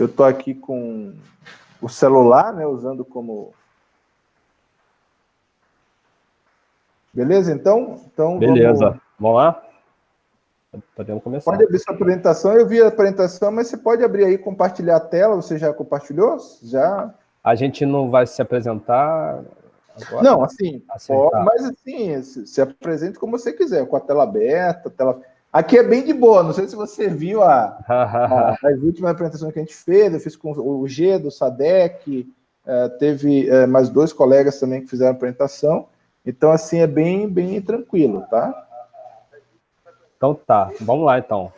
Eu estou aqui com o celular, né, usando como... Beleza, então? Beleza, vamos lá? Podemos começar. Pode abrir sua apresentação. Eu vi a apresentação, mas você pode abrir aí e compartilhar a tela. Você já compartilhou? Já? A gente não vai se apresentar agora? Não, assim, pode, Tá. mas assim, se apresente como você quiser, com a tela aberta. Aqui é bem de boa, não sei se você viu as últimas apresentações que a gente fez. Eu fiz com o G do SADEC, teve mais 2 colegas também que fizeram a apresentação. Então, assim, é bem tranquilo, tá? Então tá, vamos lá então.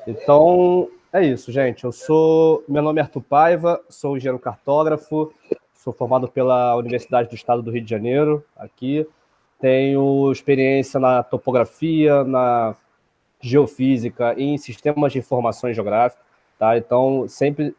Então, é isso, gente. Meu nome é Arthur Paiva, sou engenheiro cartógrafo, sou formado pela Universidade do Estado do Rio de Janeiro, aqui. Tenho experiência na topografia, na geofísica e em sistemas de informações geográficas, tá? Então, sempre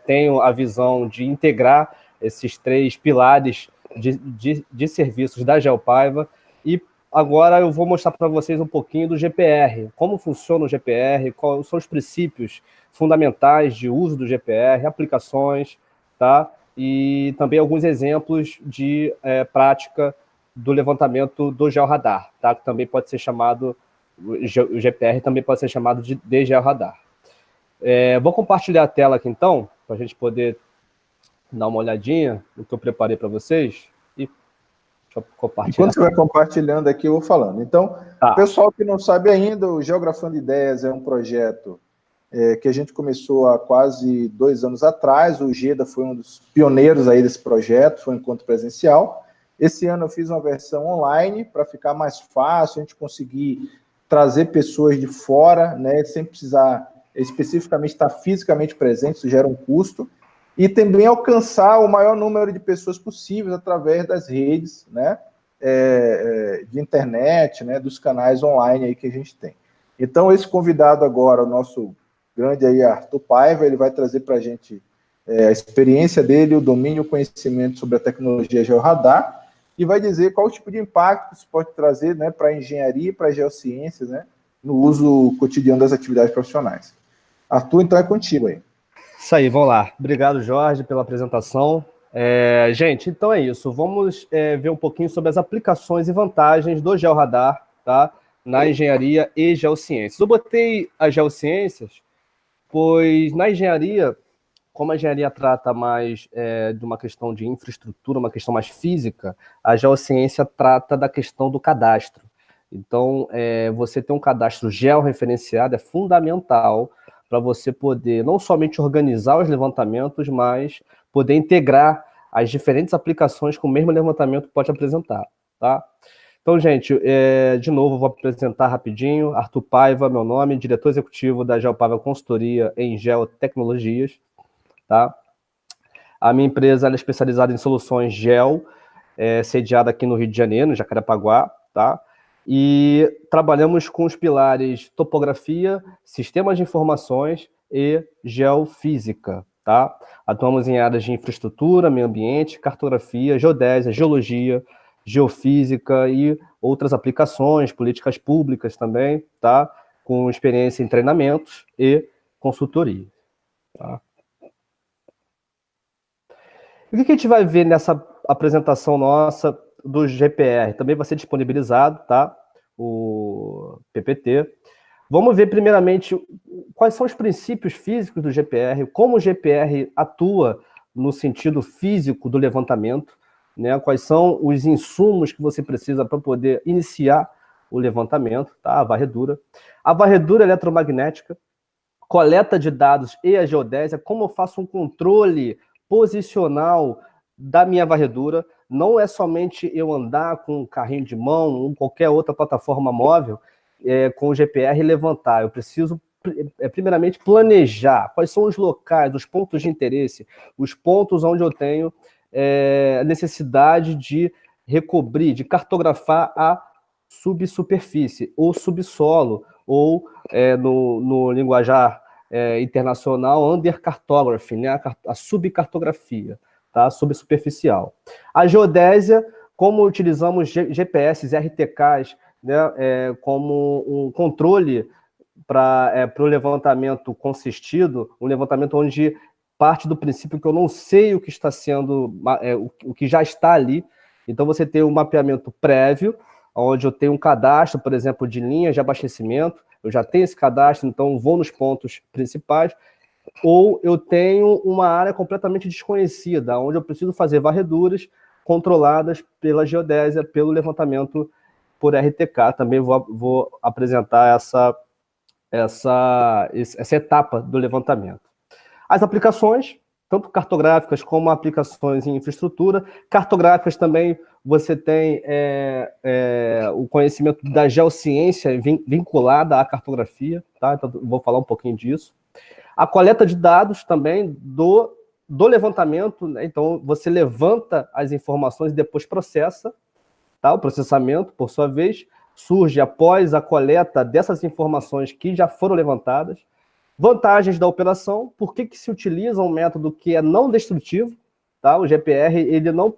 tenho a visão de integrar esses 3 pilares de serviços da GeoPaiva. E agora eu vou mostrar para vocês um pouquinho do GPR, como funciona o GPR, quais são os princípios fundamentais de uso do GPR, aplicações, tá? E também alguns exemplos de prática do levantamento do georradar, tá? Que também pode ser chamado, o GPR também pode ser chamado de georradar. Vou compartilhar a tela aqui então, para a gente poder dar uma olhadinha no que eu preparei para vocês. E deixa eu compartilhar. Enquanto você vai compartilhando aqui, eu vou falando. Então, pessoal que não sabe ainda, o Geografando Ideias é um projeto que a gente começou há quase 2 anos atrás. O GEDA foi um dos pioneiros aí desse projeto, foi um encontro presencial. Esse ano eu fiz uma versão online para ficar mais fácil, a gente conseguir trazer pessoas de fora, né, sem precisar especificamente estar fisicamente presente, isso gera um custo, e também alcançar o maior número de pessoas possíveis através das redes, né, de internet, né, dos canais online aí que a gente tem. Então, esse convidado agora, o nosso grande aí, Arthur Paiva, ele vai trazer para a gente a experiência dele, o domínio e o conhecimento sobre a tecnologia georradar, e vai dizer qual o tipo de impacto que isso pode trazer, né, para a engenharia e para as geociências, né, no uso cotidiano das atividades profissionais. Arthur, então é contigo aí. Isso aí, vamos lá. Obrigado, Jorge, pela apresentação. Gente, então é isso. Vamos ver um pouquinho sobre as aplicações e vantagens do georradar, tá, na engenharia e geociências. Eu botei as geociências, pois na engenharia, como a engenharia trata mais de uma questão de infraestrutura, uma questão mais física, a geociência trata da questão do cadastro. Então, você ter um cadastro georreferenciado é fundamental para você poder não somente organizar os levantamentos, mas poder integrar as diferentes aplicações que o mesmo levantamento pode apresentar, tá? Então, gente, de novo, vou apresentar rapidinho. Arthur Paiva, meu nome, diretor executivo da GeoPaiva Consultoria em Geotecnologias, tá? A minha empresa é especializada em soluções geo, sediada aqui no Rio de Janeiro, no Jacarepaguá, tá? E trabalhamos com os pilares topografia, sistemas de informações e geofísica, tá? Atuamos em áreas de infraestrutura, meio ambiente, cartografia, geodésia, geologia, geofísica e outras aplicações, políticas públicas também, tá? Com experiência em treinamentos e consultoria, tá? O que a gente vai ver nessa apresentação nossa do GPR? Também vai ser disponibilizado, tá? O PPT. Vamos ver primeiramente quais são os princípios físicos do GPR, como o GPR atua no sentido físico do levantamento, né? Quais são os insumos que você precisa para poder iniciar o levantamento, tá? A varredura eletromagnética, coleta de dados e a geodésia, como eu faço um controle posicional da minha varredura. Não é somente eu andar com um carrinho de mão ou qualquer outra plataforma móvel com o GPR e levantar. Eu preciso, primeiramente, planejar quais são os locais, os pontos de interesse, os pontos onde eu tenho necessidade de recobrir, de cartografar a subsuperfície, ou subsolo, ou no linguajar internacional, undercartography, né? A subcartografia, tá? Subsuperficial. A geodésia, como utilizamos GPS, RTKs, né? Como um controle para o levantamento consistido, um levantamento onde parte do princípio que eu não sei o que está sendo, o que já está ali. Então, você tem um mapeamento prévio, onde eu tenho um cadastro, por exemplo, de linhas de abastecimento, eu já tenho esse cadastro, então vou nos pontos principais, ou eu tenho uma área completamente desconhecida, onde eu preciso fazer varreduras controladas pela geodésia, pelo levantamento por RTK. Também vou apresentar essa etapa do levantamento. As aplicações, tanto cartográficas como aplicações em infraestrutura. Cartográficas também você tem o conhecimento da geociência vinculada à cartografia, tá? Então, vou falar um pouquinho disso. A coleta de dados também do levantamento, né? Então, você levanta as informações e depois processa, tá? O processamento, por sua vez, surge após a coleta dessas informações que já foram levantadas. Vantagens da operação: por que se utiliza um método que é não destrutivo, tá? O GPR, ele não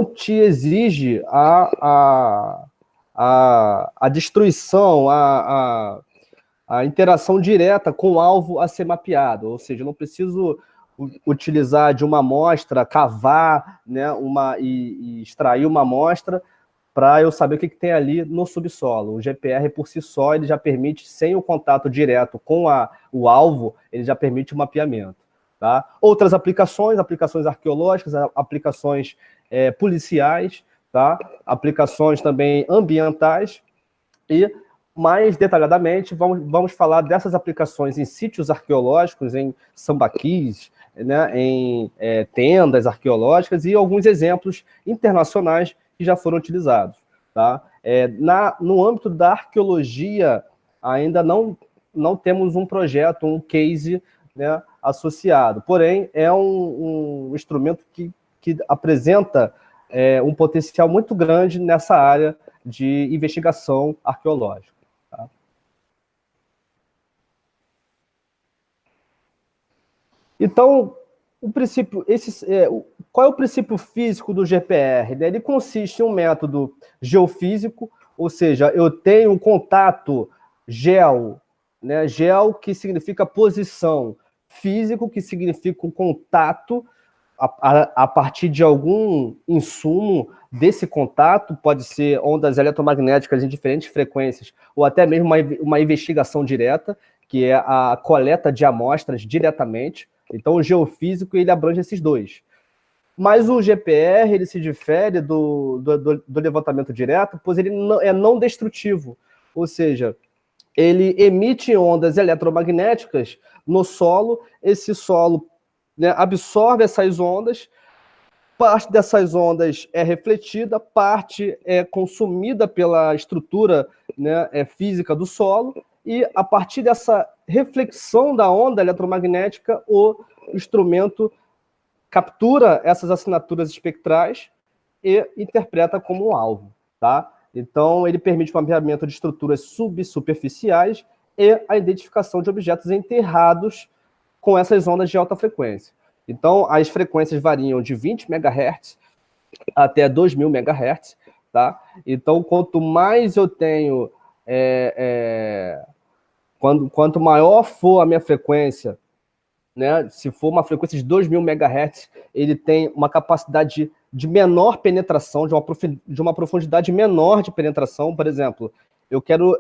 te exige a destruição, a interação direta com o alvo a ser mapeado, ou seja, eu não preciso utilizar de uma amostra, cavar, né, e extrair uma amostra para eu saber o que tem ali no subsolo. O GPR, por si só, ele já permite, sem o contato direto com o alvo, ele já permite o mapeamento. Tá? Outras aplicações arqueológicas, aplicações policiais, tá? Aplicações também ambientais, e, mais detalhadamente, vamos falar dessas aplicações em sítios arqueológicos, em sambaquis, né, em tendas arqueológicas, e alguns exemplos internacionais que já foram utilizados. Tá? No âmbito da arqueologia, ainda não temos um projeto, um case, né, associado. Porém, é um instrumento que apresenta um potencial muito grande nessa área de investigação arqueológica. Tá? Então, qual é o princípio físico do GPR? Né? Ele consiste em um método geofísico, ou seja, eu tenho um contato né? Geo, que significa posição, físico, que significa um contato a partir de algum insumo desse contato, pode ser ondas eletromagnéticas em diferentes frequências, ou até mesmo uma investigação direta, que é a coleta de amostras diretamente. Então, o geofísico, ele abrange esses dois. Mas o GPR, ele se difere do levantamento direto, pois ele é não destrutivo, ou seja, ele emite ondas eletromagnéticas no solo, esse solo, né, absorve essas ondas, parte dessas ondas é refletida, parte é consumida pela estrutura, né, física do solo, e a partir dessa reflexão da onda eletromagnética, o instrumento captura essas assinaturas espectrais e interpreta como um alvo. Tá? Então, ele permite o mapeamento de estruturas subsuperficiais e a identificação de objetos enterrados com essas ondas de alta frequência. Então, as frequências variam de 20 MHz até 2.000 MHz. Tá? Então, quanto mais eu tenho, quanto maior for a minha frequência, né, se for uma frequência de 2.000 MHz, ele tem uma capacidade de menor penetração, de uma profundidade menor de penetração. Por exemplo, eu quero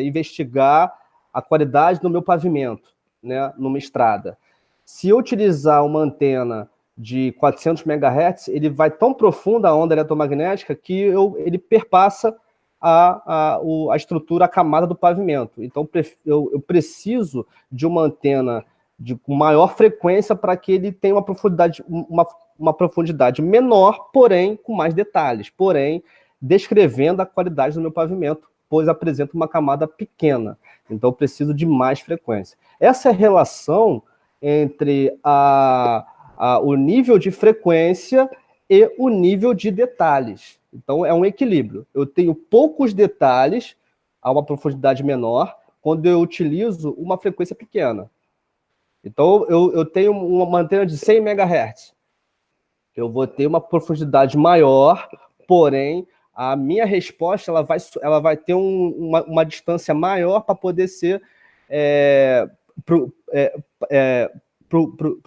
investigar a qualidade do meu pavimento, né, numa estrada. Se eu utilizar uma antena de 400 MHz, ele vai tão profunda a onda eletromagnética que ele perpassa a estrutura, a camada do pavimento. Então, eu preciso de uma antena com maior frequência para que ele tenha uma profundidade menor, porém com mais detalhes, porém descrevendo a qualidade do meu pavimento, pois apresenta uma camada pequena. Então, eu preciso de mais frequência. Essa é a relação entre o nível de frequência e o nível de detalhes. Então, é um equilíbrio. Eu tenho poucos detalhes a uma profundidade menor quando eu utilizo uma frequência pequena. Então, eu tenho uma antena de 100 MHz. Eu vou ter uma profundidade maior, porém, a minha resposta ela vai ter uma distância maior para poder ser para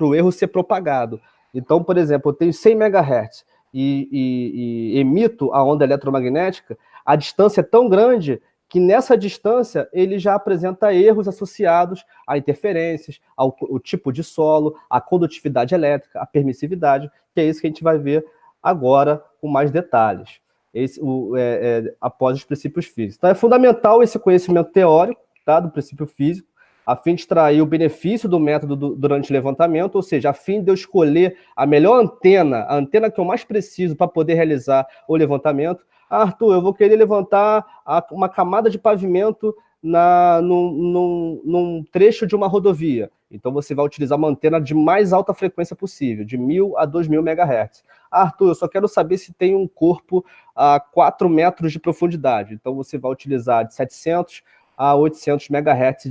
o erro ser propagado. Então, por exemplo, eu tenho 100 MHz e emito a onda eletromagnética, a distância é tão grande que nessa distância ele já apresenta erros associados a interferências, ao tipo de solo, a condutividade elétrica, a permissividade, que é isso que a gente vai ver agora com mais detalhes, após os princípios físicos. Então é fundamental esse conhecimento teórico, tá, do princípio físico, a fim de extrair o benefício do método durante o levantamento, ou seja, a fim de eu escolher a melhor antena, a antena que eu mais preciso para poder realizar o levantamento. Arthur, eu vou querer levantar uma camada de pavimento num trecho de uma rodovia. Então você vai utilizar uma antena de mais alta frequência possível, de 1.000 a 2.000 MHz. Arthur, eu só quero saber se tem um corpo a 4 metros de profundidade. Então você vai utilizar de 700 a 800 MHz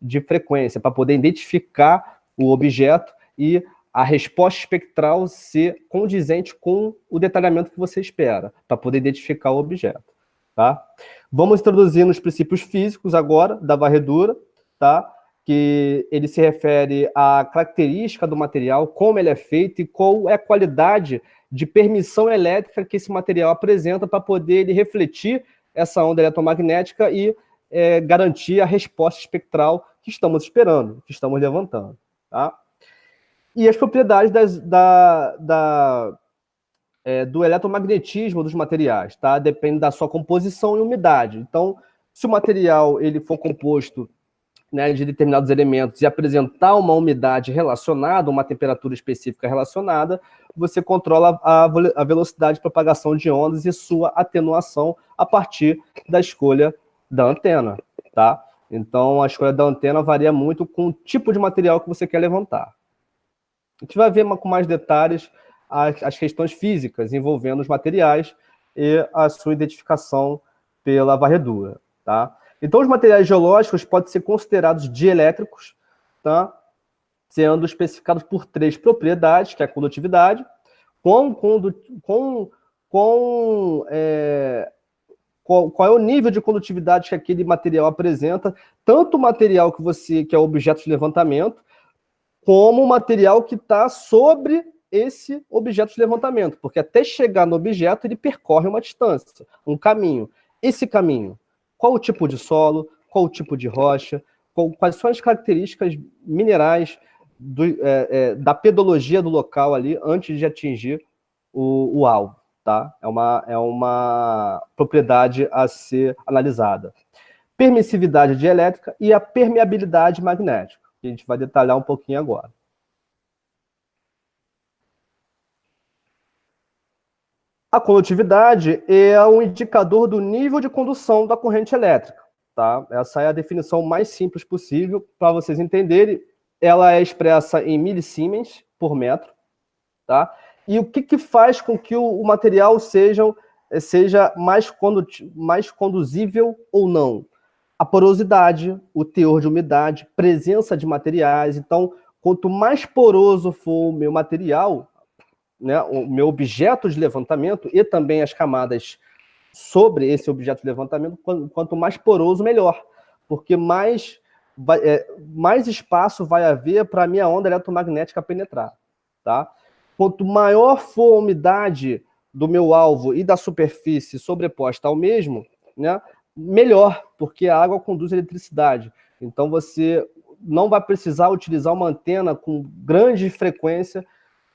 de frequência, para poder identificar o objeto e a resposta espectral ser condizente com o detalhamento que você espera, para poder identificar o objeto. Tá? Vamos introduzir nos princípios físicos agora, da varredura, tá? Que ele se refere à característica do material, como ele é feito e qual é a qualidade de permissão elétrica que esse material apresenta para poder ele refletir essa onda eletromagnética e garantir a resposta espectral que estamos esperando, que estamos levantando. Tá? E as propriedades do eletromagnetismo dos materiais, tá? Depende da sua composição e umidade. Então, se o material ele for composto, né, de determinados elementos e apresentar uma umidade relacionada, uma temperatura específica relacionada, você controla a velocidade de propagação de ondas e sua atenuação a partir da escolha da antena, tá? Então, a escolha da antena varia muito com o tipo de material que você quer levantar. A gente vai ver com mais detalhes as questões físicas envolvendo os materiais e a sua identificação pela varredura, tá? Então, os materiais geológicos podem ser considerados dielétricos, tá? Sendo especificados por 3 propriedades, que é a condutividade, qual é o nível de condutividade que aquele material apresenta, tanto o material que é objeto de levantamento, como o material que está sobre esse objeto de levantamento, porque até chegar no objeto ele percorre uma distância, um caminho. Esse caminho, qual o tipo de solo, qual o tipo de rocha, quais são as características minerais da pedologia do local ali antes de atingir o alvo. Tá? É uma propriedade a ser analisada. Permissividade dielétrica e a permeabilidade magnética, que a gente vai detalhar um pouquinho agora. A condutividade é um indicador do nível de condução da corrente elétrica. Tá? Essa é a definição mais simples possível para vocês entenderem. Ela é expressa em milisiemens por metro. Tá? E o que faz com que o material seja mais conduzível ou não? A porosidade, o teor de umidade, presença de materiais. Então, quanto mais poroso for o meu material, né, o meu objeto de levantamento e também as camadas sobre esse objeto de levantamento, quanto mais poroso, melhor. Porque mais espaço vai haver para a minha onda eletromagnética penetrar. Tá? Quanto maior for a umidade do meu alvo e da superfície sobreposta ao mesmo, né, melhor, porque a água conduz eletricidade. Então, você não vai precisar utilizar uma antena com grande frequência,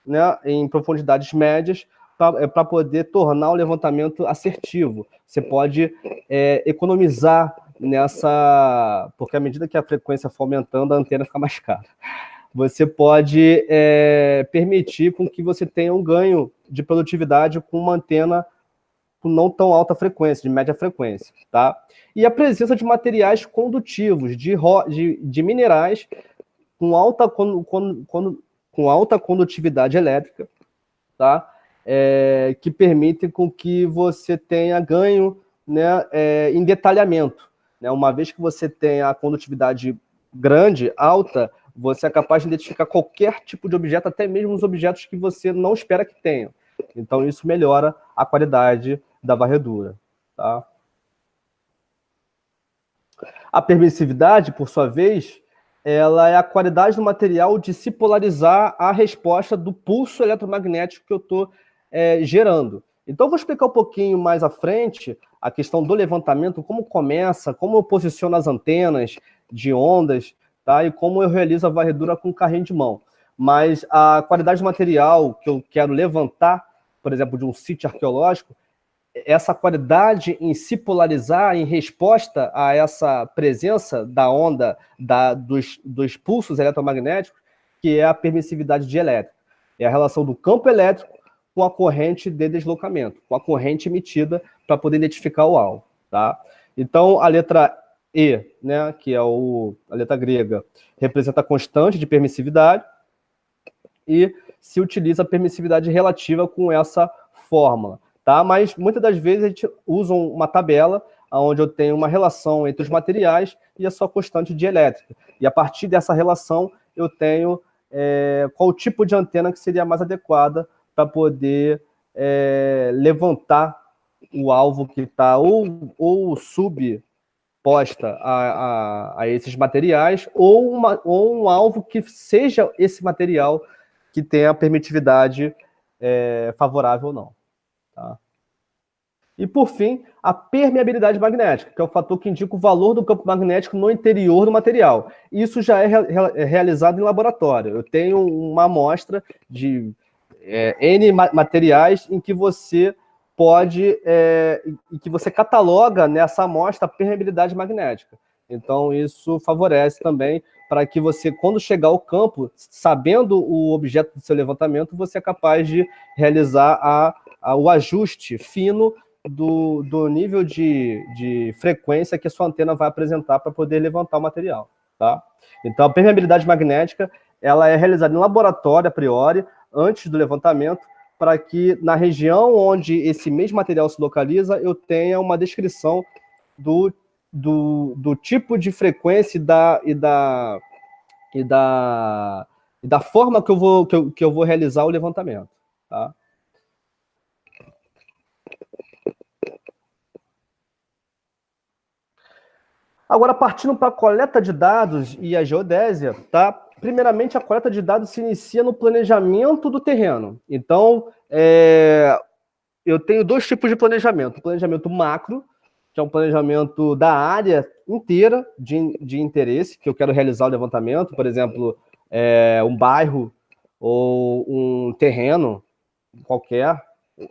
né, em profundidades médias, para poder tornar o levantamento assertivo. Você pode economizar nessa... Porque à medida que a frequência for aumentando, a antena fica mais cara. Você pode permitir com que você tenha um ganho de produtividade com uma antena com não tão alta frequência, de média frequência. Tá? E a presença de materiais condutivos, de minerais com alta condutividade elétrica, tá? Que permitem com que você tenha ganho, né, em detalhamento. Né? Uma vez que você tem a condutividade grande, alta, você é capaz de identificar qualquer tipo de objeto, até mesmo os objetos que você não espera que tenha. Então, isso melhora a qualidade da varredura. Tá? A permissividade, por sua vez, ela é a qualidade do material de se polarizar a resposta do pulso eletromagnético que eu estou gerando. Então, eu vou explicar um pouquinho mais à frente a questão do levantamento, como começa, como eu posiciono as antenas de ondas, tá? E como eu realizo a varredura com carrinho de mão. Mas a qualidade do material que eu quero levantar, por exemplo, de um sítio arqueológico, essa qualidade em se polarizar em resposta a essa presença da onda dos pulsos eletromagnéticos, que é a permissividade dielétrica. É a relação do campo elétrico com a corrente de deslocamento, com a corrente emitida para poder identificar o alvo. Tá? Então, a letra E, né, que é a letra grega, representa a constante de permissividade e se utiliza a permissividade relativa com essa fórmula. Tá? Mas muitas das vezes a gente usa uma tabela onde eu tenho uma relação entre os materiais e a sua constante dielétrica. E a partir dessa relação eu tenho qual o tipo de antena que seria mais adequada para poder levantar o alvo que está ou subposta a esses materiais, ou um alvo que seja esse material que tenha a permitividade favorável ou não. Tá? E, por fim, a permeabilidade magnética, que é o fator que indica o valor do campo magnético no interior do material. Isso já é realizado em laboratório. Eu tenho uma amostra de N materiais em que você pode, em que você cataloga nessa amostra a permeabilidade magnética. Então, isso favorece também para que você, quando chegar ao campo, sabendo o objeto do seu levantamento, você é capaz de realizar o ajuste fino do nível de frequência que a sua antena vai apresentar para poder levantar o material. Tá? Então, a permeabilidade magnética ela é realizada em laboratório, a priori, antes do levantamento, para que na região onde esse mesmo material se localiza, eu tenha uma descrição do tipo de frequência e da forma que eu vou realizar o levantamento. Tá? Agora, partindo para a coleta de dados e a geodésia, tá? Primeiramente, a coleta de dados se inicia no planejamento do terreno. Então, eu tenho dois tipos de planejamento. O planejamento macro, que é um planejamento da área inteira de interesse, que eu quero realizar o levantamento, por exemplo, um bairro ou um terreno qualquer,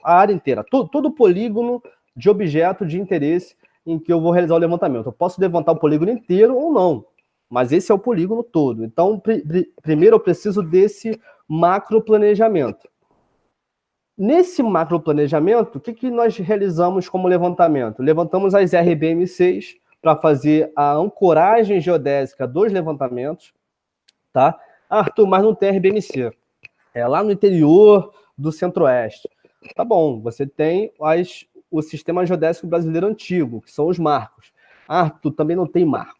a área inteira, todo polígono de objeto de interesse em que eu vou realizar o levantamento. Eu posso levantar o polígono inteiro ou não, mas esse é o polígono todo. Então, primeiro eu preciso desse macroplanejamento. Nesse macroplanejamento, o que nós realizamos como levantamento? Levantamos as RBM6 para fazer a ancoragem geodésica dos levantamentos. Tá? Arthur, mas não tem RBMC. É lá no interior do Centro-Oeste. Tá bom, você tem o Sistema Geodésico Brasileiro Antigo, que são os marcos. Arthur, também não tem marco.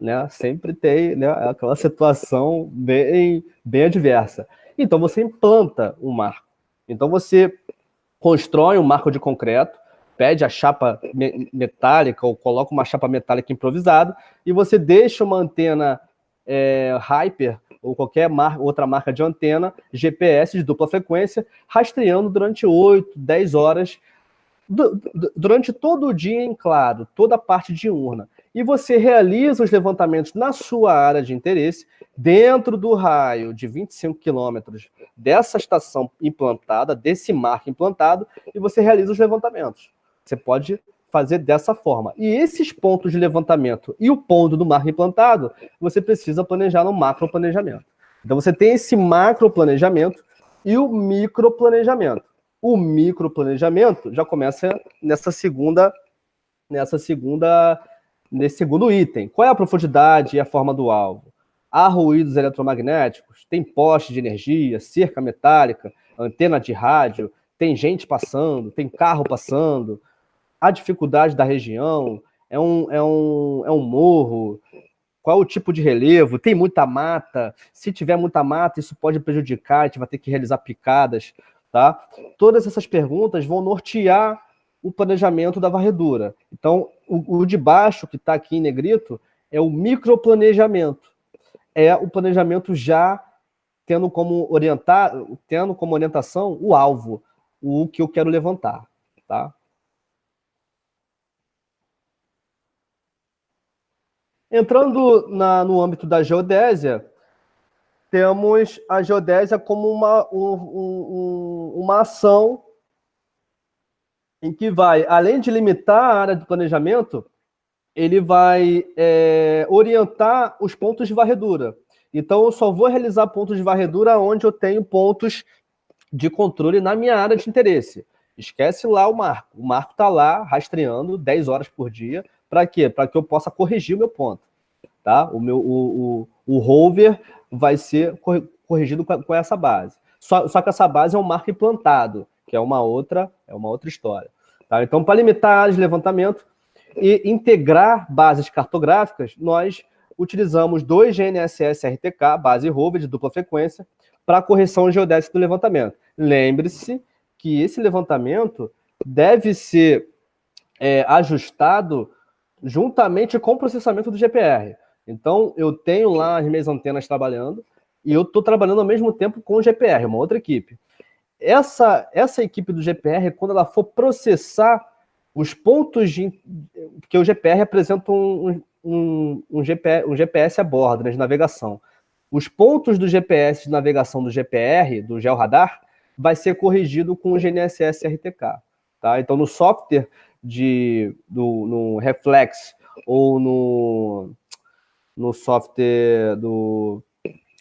Né? Sempre tem, né, aquela situação bem adversa. Então, você implanta um marco. Então, você constrói um marco de concreto, pede a chapa metálica ou coloca uma chapa metálica improvisada e você deixa uma antena Hyper ou qualquer outra marca de antena, GPS de dupla frequência, rastreando durante 8, 10 horas, durante todo o dia em claro, toda a parte diurna. E você realiza os levantamentos na sua área de interesse, dentro do raio de 25 quilômetros dessa estação implantada, desse marco implantado, e você realiza os levantamentos. Você pode fazer dessa forma. E esses pontos de levantamento e o ponto do marco implantado, você precisa planejar no macroplanejamento. Então você tem esse macroplanejamento e o microplanejamento. O microplanejamento já começa nesse segundo item. Qual é a profundidade e a forma do alvo? Há ruídos eletromagnéticos? Tem poste de energia, cerca metálica, antena de rádio? Tem gente passando? Tem carro passando? A dificuldade da região? É um morro? Qual é o tipo de relevo? Tem muita mata? Se tiver muita mata, isso pode prejudicar, a gente vai ter que realizar picadas. Tá? Todas essas perguntas vão nortear o planejamento da varredura. Então, o de baixo, que está aqui em negrito, é o microplanejamento. É o planejamento já tendo como orientação o alvo, o que eu quero levantar, tá? Entrando no âmbito da geodésia, temos a geodésia como uma ação em que vai, além de limitar a área de planejamento, ele vai orientar os pontos de varredura. Então, eu só vou realizar pontos de varredura onde eu tenho pontos de controle na minha área de interesse. Esquece lá o marco. O marco está lá rastreando 10 horas por dia. Para quê? Para que eu possa corrigir o meu ponto. Tá? O rover vai ser corrigido com essa base. Só que essa base é um marco implantado, que é uma outra história. Tá? Então, para limitar áreas de levantamento e integrar bases cartográficas, nós utilizamos 2 GNSS RTK, base rover de dupla frequência, para correção geodésica do levantamento. Lembre-se que esse levantamento deve ser ajustado juntamente com o processamento do GPR. Então, eu tenho lá as minhas antenas trabalhando e eu estou trabalhando ao mesmo tempo com o GPR, uma outra equipe. Essa equipe do GPR, quando ela for processar os pontos porque o GPR apresenta um GPS a bordo, né, de navegação. Os pontos do GPS de navegação do GPR, do GeoRadar, vai ser corrigido com o GNSS RTK. Tá? Então, no software no Reflex ou no software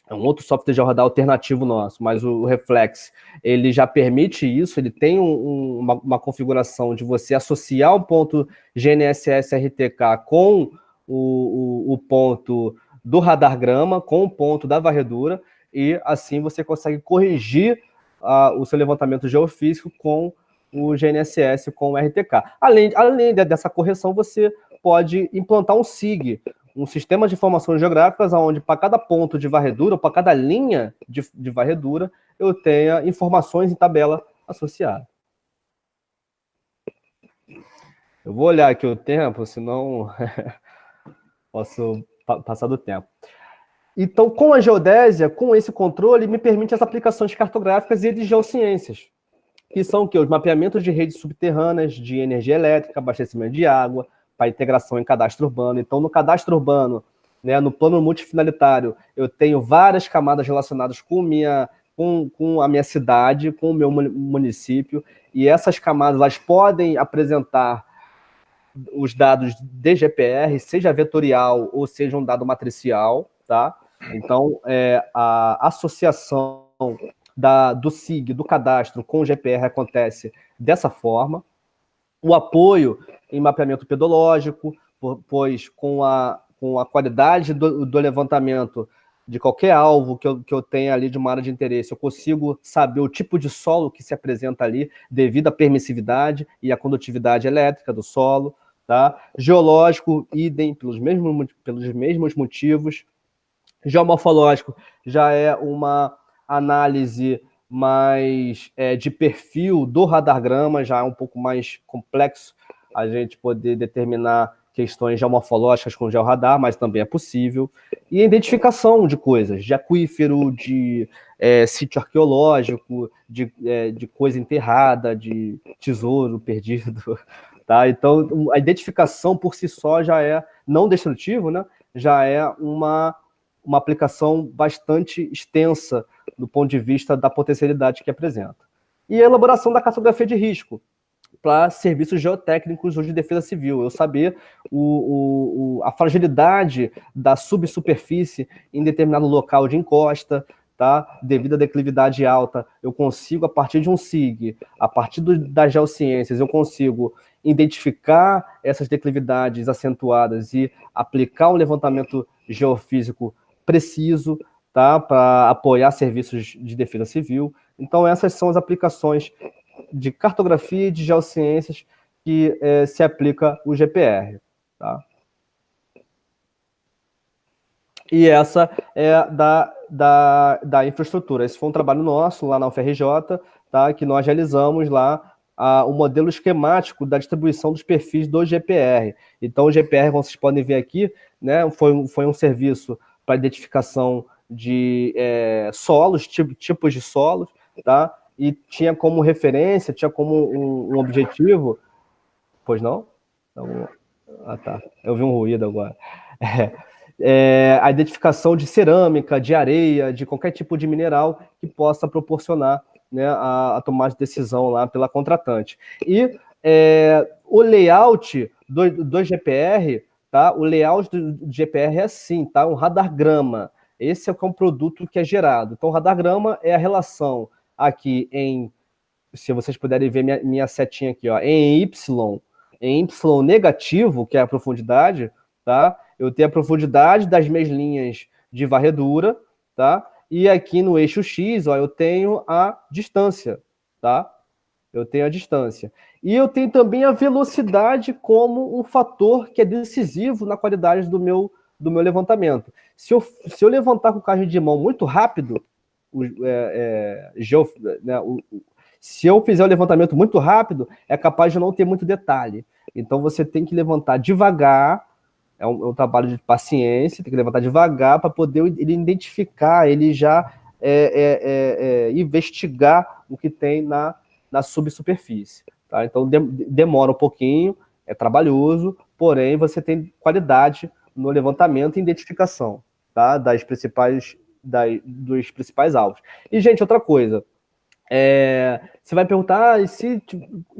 é um outro software de GeoRadar alternativo nosso, mas o Reflex, ele já permite isso, ele tem uma configuração de você associar o ponto GNSS RTK com o ponto do radargrama, com o ponto da varredura, e assim você consegue corrigir o seu levantamento geofísico com o GNSS, com o RTK. Além dessa correção, você pode implantar um SIG, um sistema de informações geográficas, onde para cada ponto de varredura, ou para cada linha de varredura, eu tenha informações em tabela associada. Eu vou olhar aqui o tempo, senão posso passar do tempo. Então, com a geodésia, com esse controle, me permite as aplicações cartográficas e de geociências, que são o quê? Os mapeamentos de redes subterrâneas, de energia elétrica, abastecimento de água, para integração em cadastro urbano. Então, no cadastro urbano, né, no plano multifinalitário, eu tenho várias camadas relacionadas com a minha cidade, com o meu município, e essas camadas elas podem apresentar os dados de GPR, seja vetorial ou seja um dado matricial, tá? Então, a associação do SIG, do cadastro, com o GPR acontece dessa forma. O apoio em mapeamento pedológico, pois com a qualidade do levantamento de qualquer alvo que eu tenha ali de uma área de interesse, eu consigo saber o tipo de solo que se apresenta ali, devido à permissividade e à condutividade elétrica do solo. Tá? Geológico, idem, pelos mesmos motivos. Geomorfológico já é uma análise mais de perfil do radargrama, já é um pouco mais complexo a gente poder determinar questões geomorfológicas com o georradar, mas também é possível. E a identificação de coisas, de aquífero, de sítio arqueológico, de coisa enterrada, de tesouro perdido. Tá? Então, a identificação por si só já é não destrutivo, né? Já é uma aplicação bastante extensa do ponto de vista da potencialidade que apresenta. E a elaboração da cartografia de risco para serviços geotécnicos ou de defesa civil. Eu saber a fragilidade da subsuperfície em determinado local de encosta, tá? Devido à declividade alta, eu consigo, a partir de um SIG, a partir das geociências, eu consigo identificar essas declividades acentuadas e aplicar um levantamento geofísico preciso, tá? Para apoiar serviços de defesa civil. Então, essas são as aplicações de cartografia e de geociências que se aplica o GPR. Tá? E essa é da infraestrutura. Esse foi um trabalho nosso lá na UFRJ, tá? Que nós realizamos lá o modelo esquemático da distribuição dos perfis do GPR. Então, o GPR, como vocês podem ver aqui, né, foi um serviço para identificação de solos, tipos de solos, tá? E tinha como referência, tinha como um objetivo... Pois não? Então, tá. Eu vi um ruído agora. A identificação de cerâmica, de areia, de qualquer tipo de mineral que possa proporcionar, né, a tomada de decisão lá pela contratante. E o layout do GPR, tá? O layout do GPR é assim, tá? Um radargrama. Esse é o que é um produto que é gerado. Então, o radargrama é a relação aqui se vocês puderem ver minha setinha aqui, ó, em Y negativo, que é a profundidade, tá? Eu tenho a profundidade das minhas linhas de varredura, tá? E aqui no eixo X, ó, eu tenho a distância, tá? Eu tenho a distância. E eu tenho também a velocidade como um fator que é decisivo na qualidade do meu levantamento. Se eu levantar com o carro de mão muito rápido, se eu fizer o levantamento muito rápido, é capaz de não ter muito detalhe. Então, você tem que levantar devagar, é um trabalho de paciência, tem que levantar devagar para poder ele identificar, ele já investigar o que tem na subsuperfície. Tá? Então, demora um pouquinho, é trabalhoso, porém, você tem qualidade no levantamento e identificação, tá? dos principais alvos. E, gente, outra coisa, você vai perguntar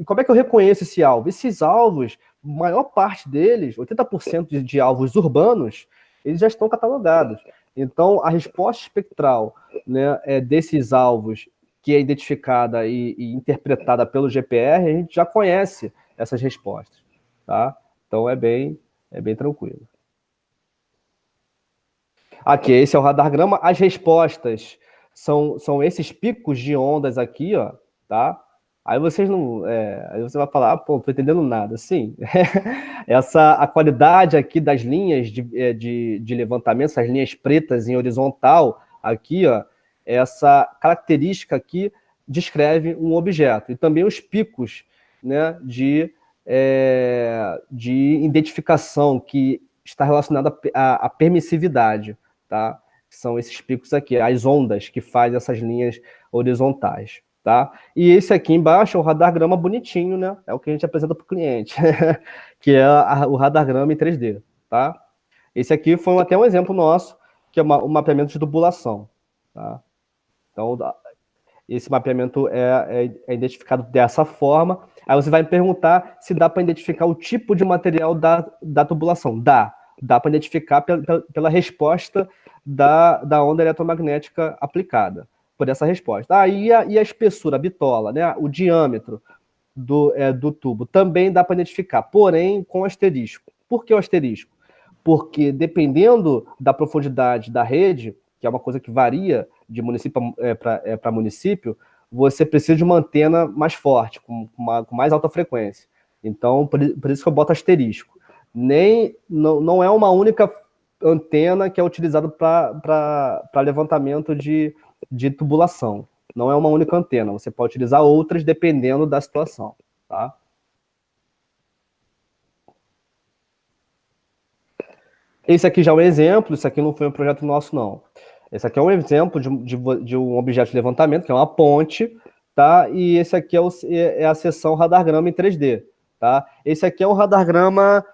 como é que eu reconheço esse alvo? Esses alvos, maior parte deles, 80% de alvos urbanos, eles já estão catalogados. Então, a resposta espectral, né, desses alvos que é identificada e interpretada pelo GPR, a gente já conhece essas respostas, tá? Então, é bem tranquilo. Aqui, esse é o radargrama. As respostas são esses picos de ondas aqui, ó, tá? Aí vocês não... aí você vai falar, pô, não tô entendendo nada. Sim, a qualidade aqui das linhas de levantamento, essas linhas pretas em horizontal, aqui, ó, essa característica aqui descreve um objeto. E também os picos, né, de identificação que está relacionado à permissividade, tá? São esses picos aqui, as ondas que fazem essas linhas horizontais, tá? E esse aqui embaixo é o radargrama bonitinho, né? É o que a gente apresenta para o cliente, que é o radargrama em 3D, tá? Esse aqui foi até um exemplo nosso, que é o mapeamento de tubulação, tá? Então, esse mapeamento é identificado dessa forma. Aí você vai me perguntar se dá para identificar o tipo de material da tubulação. Dá para identificar pela resposta da onda eletromagnética aplicada, por essa resposta. E a espessura, a bitola, né? O diâmetro do tubo também dá para identificar, porém com asterisco. Por que o asterisco? Porque dependendo da profundidade da rede, que é uma coisa que varia de município para município, você precisa de uma antena mais forte, com mais alta frequência. Então, por isso que eu boto asterisco. Não é uma única antena que é utilizada para levantamento de tubulação. Não é uma única antena, você pode utilizar outras dependendo da situação, tá? Esse aqui já é um exemplo, isso aqui não foi um projeto nosso, não. Esse aqui é um exemplo de um objeto de levantamento, que é uma ponte, tá? E esse aqui é a seção radargrama em 3D, tá? Esse aqui é um radargrama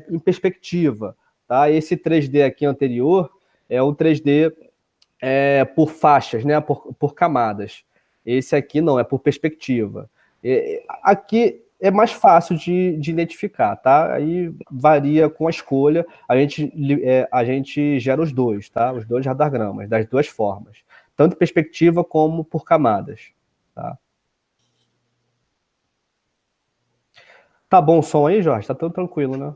em perspectiva, tá? Esse 3D aqui anterior é um 3D por faixas, né? Por camadas. Esse aqui não, é por perspectiva. Aqui é mais fácil de identificar, tá? Aí varia com a escolha, a gente gera os dois, tá? Os dois radargramas, das duas formas, tanto perspectiva como por camadas, tá? Tá bom o som aí, Jorge? Tá tudo tranquilo, né?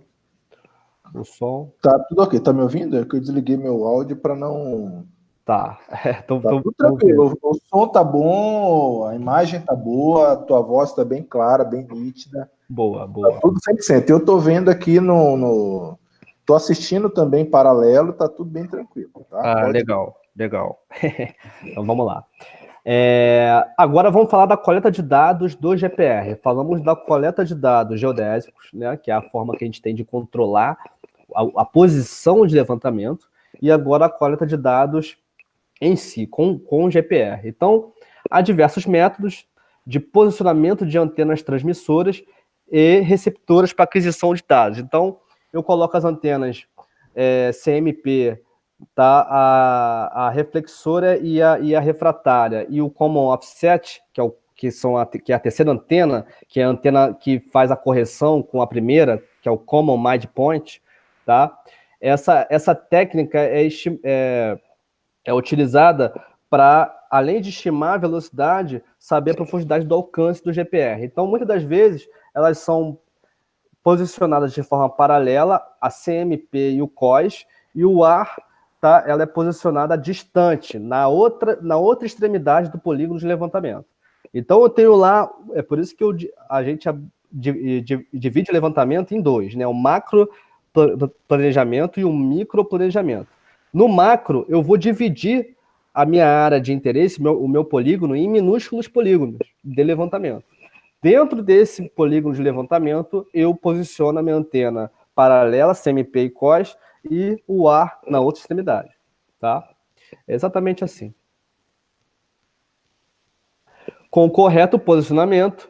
O som... Tá tudo ok, tá me ouvindo? É que eu desliguei meu áudio para não... Tá. Tá tudo tranquilo, o som tá bom, a imagem tá boa, a tua voz tá bem clara, bem nítida. Boa. Tá tudo 100%. Eu tô vendo aqui tô assistindo também paralelo, tá tudo bem tranquilo, tá? Legal. Então vamos lá. Agora vamos falar da coleta de dados do GPR. Falamos da coleta de dados geodésicos, né, que é a forma que a gente tem de controlar a posição de levantamento, e agora a coleta de dados em si, com o GPR. Então, há diversos métodos de posicionamento de antenas transmissoras e receptoras para aquisição de dados. Então, eu coloco as antenas CMP, tá? A reflexora e a refratária, e o common offset, que é a terceira antena, que é a antena que faz a correção com a primeira, que é o common midpoint, tá? Essa técnica é utilizada para, além de estimar a velocidade, saber a profundidade do alcance do GPR. Então, muitas das vezes, elas são posicionadas de forma paralela, a CMP e o COS, e o AR, tá, ela é posicionada distante, na outra extremidade do polígono de levantamento. Então, eu tenho lá, é por isso que a gente divide o levantamento em dois, né? O macro planejamento e o micro planejamento. No macro, eu vou dividir a minha área de interesse, o meu polígono, em minúsculos polígonos de levantamento. Dentro desse polígono de levantamento, eu posiciono a minha antena paralela, CMP e COS, e o AR na outra extremidade. Tá? É exatamente assim. Com o correto posicionamento,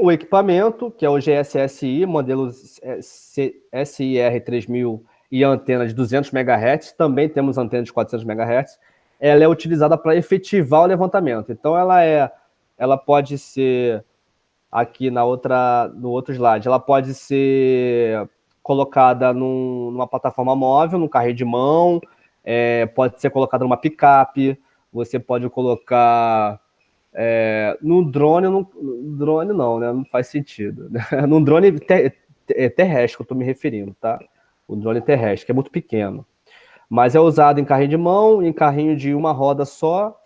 o equipamento, que é o GSSI, modelo SIR3000 e a antena de 200 MHz, também temos antena de 400 MHz, ela é utilizada para efetivar o levantamento. Então, ela pode ser, aqui no outro slide, ela pode ser colocada numa plataforma móvel, num carrinho de mão, pode ser colocada numa picape, você pode colocar no drone, drone não, né? Não faz sentido. Num drone terrestre que eu estou me referindo, tá? O drone terrestre, que é muito pequeno. Mas é usado em carrinho de mão, em carrinho de uma roda só,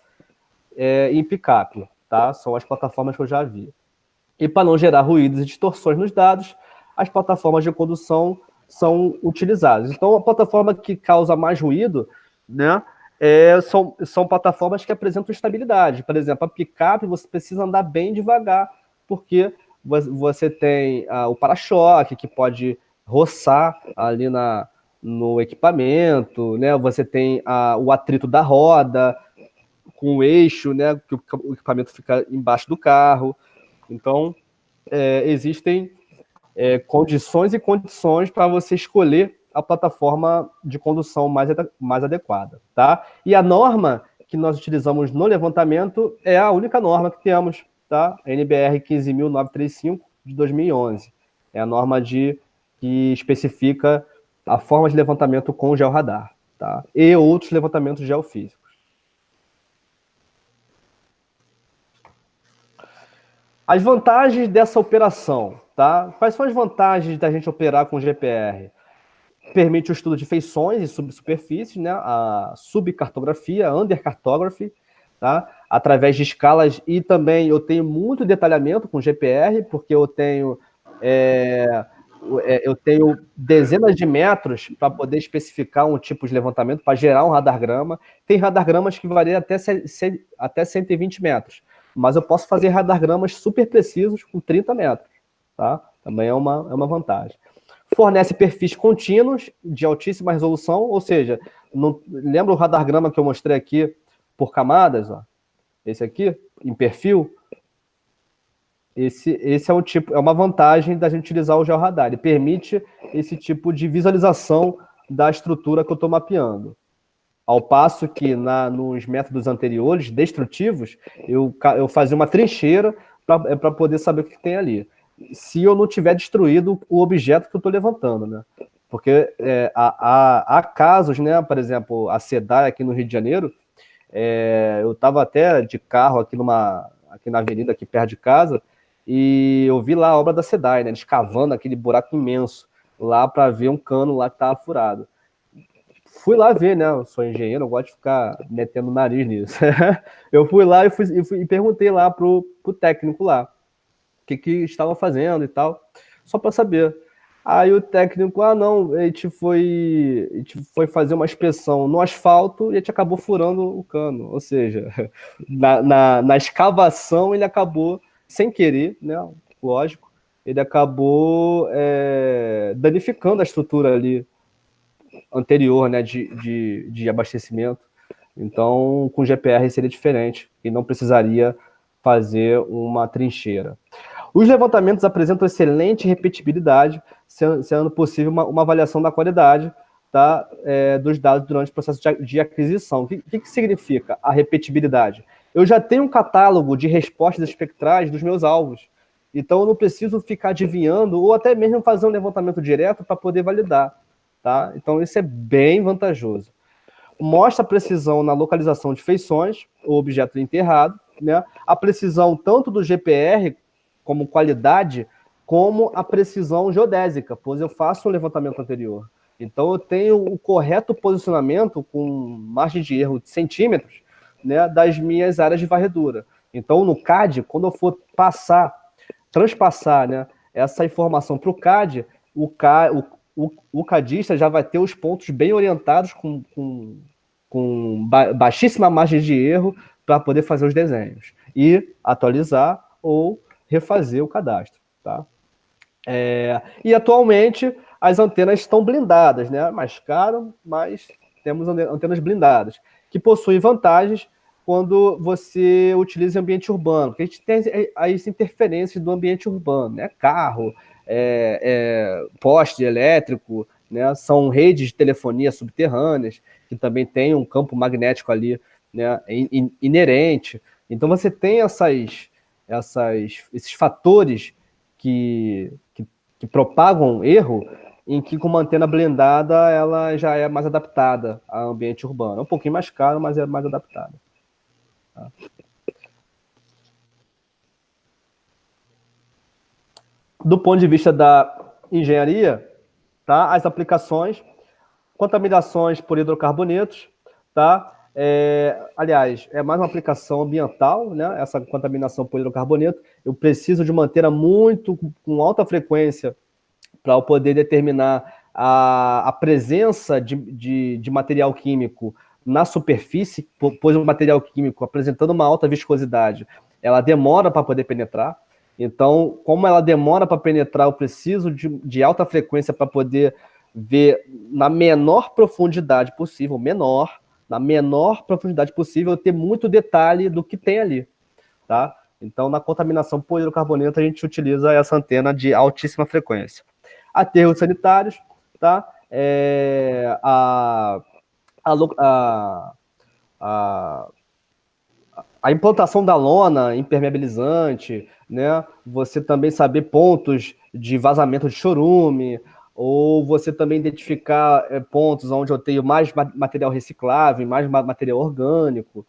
em picape, tá? São as plataformas que eu já vi. E para não gerar ruídos e distorções nos dados, as plataformas de condução são utilizadas. Então, a plataforma que causa mais ruído, né, são plataformas que apresentam estabilidade. Por exemplo, a picape você precisa andar bem devagar, porque você tem o para-choque, que pode roçar ali no equipamento, né? Você tem o atrito da roda com o eixo, né? Que o equipamento fica embaixo do carro. Então, existem condições e condições para você escolher a plataforma de condução mais adequada, tá? E a norma que nós utilizamos no levantamento é a única norma que temos, tá? A NBR 15.935 de 2011. É a norma que especifica a forma de levantamento com georradar, tá? E outros levantamentos geofísicos. As vantagens dessa operação, tá? Quais são as vantagens da gente operar com GPR? Permite o estudo de feições e subsuperfícies, né? A subcartografia, a undercartography, tá? Através de escalas, e também eu tenho muito detalhamento com GPR, porque eu tenho dezenas de metros para poder especificar um tipo de levantamento, para gerar um radargrama. Tem radargramas que variam até 120 metros, mas eu posso fazer radargramas super precisos com 30 metros, tá? Também é uma vantagem. Fornece perfis contínuos de altíssima resolução, ou seja, lembra o radargrama que eu mostrei aqui por camadas? Ó? Esse aqui, em perfil? Esse é uma vantagem da gente utilizar o georradar. Ele permite esse tipo de visualização da estrutura que eu estou mapeando. Ao passo que nos métodos anteriores, destrutivos, eu fazia uma trincheira para poder saber o que tem ali. Se eu não tiver destruído o objeto que eu estou levantando, né? Porque há casos, né? Por exemplo, a SEDAI aqui no Rio de Janeiro, eu estava até de carro aqui na avenida, aqui perto de casa, e eu vi lá a obra da SEDAI, né? Eles cavando aquele buraco imenso lá para ver um cano lá que estava furado. Fui lá ver, né? Eu sou engenheiro, eu gosto de ficar metendo o nariz nisso. Eu fui lá e perguntei lá pro técnico lá o que estava fazendo e tal, só para saber. Aí o técnico, não, a gente foi fazer uma inspeção no asfalto e a gente acabou furando o cano. Ou seja, na escavação ele acabou, sem querer, né? Lógico, ele acabou danificando a estrutura ali anterior, né, de abastecimento. Então, com GPR seria diferente e não precisaria fazer uma trincheira. Os levantamentos apresentam excelente repetibilidade, sendo possível uma avaliação da qualidade, tá, dos dados durante o processo de aquisição. O que significa a repetibilidade? Eu já tenho um catálogo de respostas espectrais dos meus alvos, então eu não preciso ficar adivinhando ou até mesmo fazer um levantamento direto para poder validar. Tá? Então isso é bem vantajoso. Mostra a precisão na localização de feições, o objeto enterrado, né? A precisão tanto do GPR como qualidade, como a precisão geodésica, pois eu faço um levantamento anterior. Então eu tenho o correto posicionamento com margem de erro de centímetros, né, das minhas áreas de varredura. Então no CAD, quando eu for transpassar, né, essa informação para o CAD, o cadista já vai ter os pontos bem orientados com baixíssima margem de erro para poder fazer os desenhos e atualizar ou refazer o cadastro. Tá? E atualmente as antenas estão blindadas, né? Mais caro, mas temos antenas blindadas, que possuem vantagens quando você utiliza em ambiente urbano, porque a gente tem as interferências do ambiente urbano, né? Carro, poste elétrico, né? São redes de telefonia subterrâneas, que também tem um campo magnético ali, né? Inerente. Então você tem esses fatores que propagam erro, em que com uma antena blindada ela já é mais adaptada ao ambiente urbano. É um pouquinho mais caro, mas é mais adaptada. Tá? Do ponto de vista da engenharia, tá? As aplicações, contaminações por hidrocarbonetos, tá? Aliás, é mais uma aplicação ambiental, né? Essa contaminação por hidrocarboneto. Eu preciso de uma antena com alta frequência para eu poder determinar a presença de material químico na superfície, pois o material químico apresentando uma alta viscosidade, ela demora para poder penetrar. Então, como ela demora para penetrar, eu preciso de alta frequência para poder ver na menor profundidade possível, na menor profundidade possível, ter muito detalhe do que tem ali, tá? Então, na contaminação por hidrocarboneto, a gente utiliza essa antena de altíssima frequência. Aterros sanitários, tá? A implantação da lona impermeabilizante, né? Você também saber pontos de vazamento de chorume, ou você também identificar pontos onde eu tenho mais material reciclável, mais material orgânico,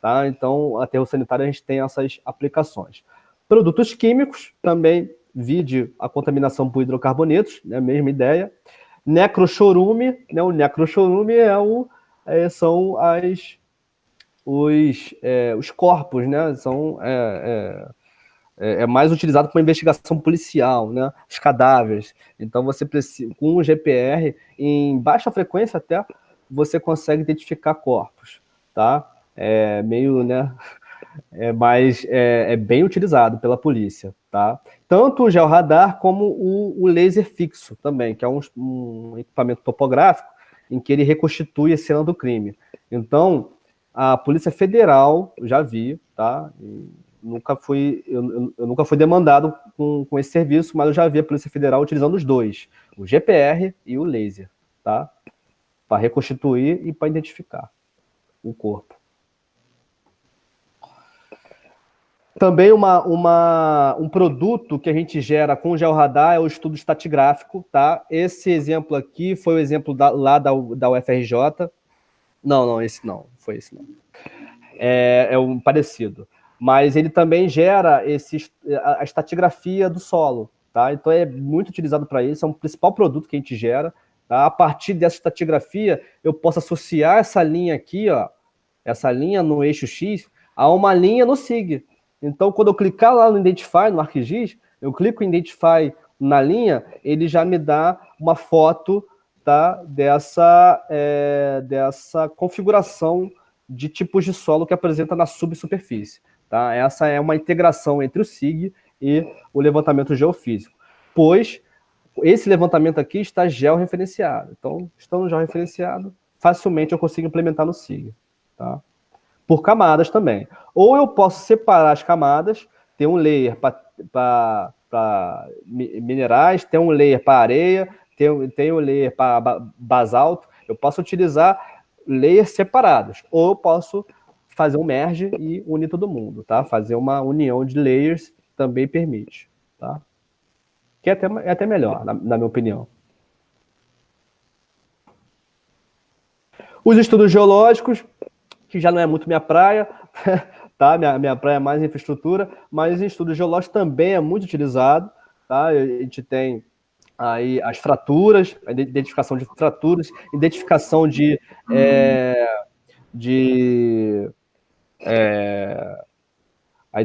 tá? Então, aterro sanitário a gente tem essas aplicações. Produtos químicos, também vide a contaminação por hidrocarbonetos, né? Mesma ideia. Necrochorume, né? O necrochorume são os corpos, né? É mais utilizado para investigação policial, né? Os cadáveres. Então você precisa, com o GPR, em baixa frequência até, você consegue identificar corpos, tá? Meio, né? Mas é bem utilizado pela polícia, tá? Tanto o georradar como o laser fixo também, que é um equipamento topográfico em que ele reconstitui a cena do crime. Então, a Polícia Federal, eu já vi, tá? Eu nunca fui demandado com esse serviço, mas eu já vi a Polícia Federal utilizando os dois, o GPR e o laser, tá? Para reconstituir e para identificar o corpo. Também um produto que a gente gera com o georradar é o estudo estatigráfico, tá? Esse exemplo aqui foi o exemplo lá da UFRJ. Não, esse não, foi esse não. É um parecido. Mas ele também gera a estatigrafia do solo, tá? Então é muito utilizado para isso, é um principal produto que a gente gera. Tá? A partir dessa estatigrafia, eu posso associar essa linha aqui, ó, essa linha no eixo X, a uma linha no SIG. Então, quando eu clicar lá no Identify, no ArcGIS, eu clico em Identify na linha, ele já me dá uma foto, tá, dessa configuração de tipos de solo que apresenta na subsuperfície. Tá? Essa é uma integração entre o SIG e o levantamento geofísico, pois esse levantamento aqui está georreferenciado. Então, estando georreferenciado, facilmente eu consigo implementar no SIG. Tá? Por camadas também. Ou eu posso separar as camadas, ter um layer para minerais, ter um layer para areia, tem um layer para basalto. Eu posso utilizar layers separados. Ou eu posso fazer um merge e unir todo mundo. Tá? Fazer uma união de layers também permite. Tá? Que é até melhor, na minha opinião. Os estudos geológicos, que já não é muito minha praia, tá? Minha praia é mais infraestrutura, mas em estudos geológicos também é muito utilizado, tá? A gente tem aí as fraturas, a identificação de fraturas, identificação a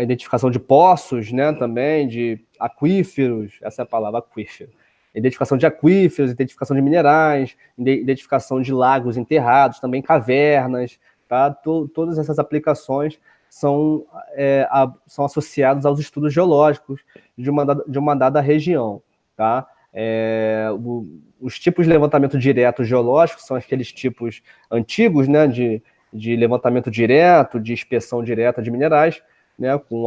identificação de poços, né, também, de aquíferos, essa é a palavra, aquífero. Identificação de aquíferos, identificação de minerais, identificação de lagos enterrados, também cavernas, tá? Todas essas aplicações são associadas aos estudos geológicos de uma dada região, tá? Os tipos de levantamento direto geológico são aqueles tipos antigos, né, de levantamento direto, de inspeção direta de minerais, né, com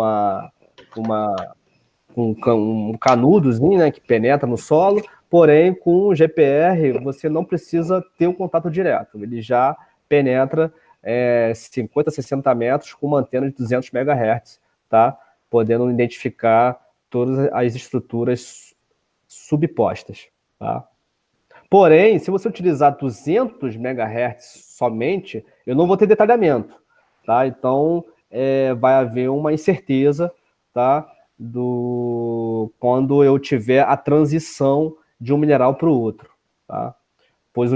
um canudozinho, né, que penetra no solo, porém, com o GPR, você não precisa ter o contato direto, ele já penetra 50, 60 metros com uma antena de 200 MHz, tá? Podendo identificar todas as estruturas subpostas, tá? Porém, se você utilizar 200 MHz somente, eu não vou ter detalhamento, tá? Então, vai haver uma incerteza, tá? Quando eu tiver a transição de um mineral para o outro, tá? Pois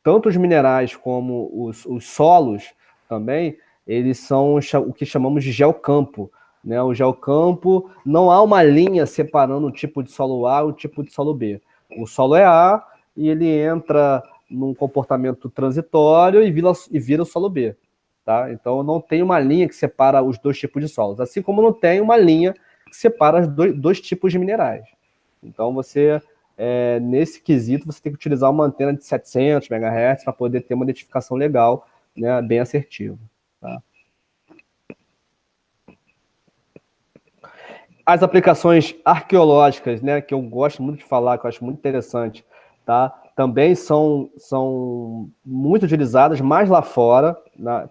tanto os minerais como os solos também, eles são o que chamamos de geocampo, né? O geocampo, não há uma linha separando o tipo de solo A e o tipo de solo B. O solo é A e ele entra num comportamento transitório e vira o solo B. Tá? Então, não tem uma linha que separa os dois tipos de solos, assim como não tem uma linha que separa os dois tipos de minerais. Então, nesse quesito, você tem que utilizar uma antena de 700 MHz para poder ter uma identificação legal, né, bem assertiva. Tá? As aplicações arqueológicas, né, que eu gosto muito de falar, que eu acho muito interessante, tá? Também são muito utilizadas, mais lá fora,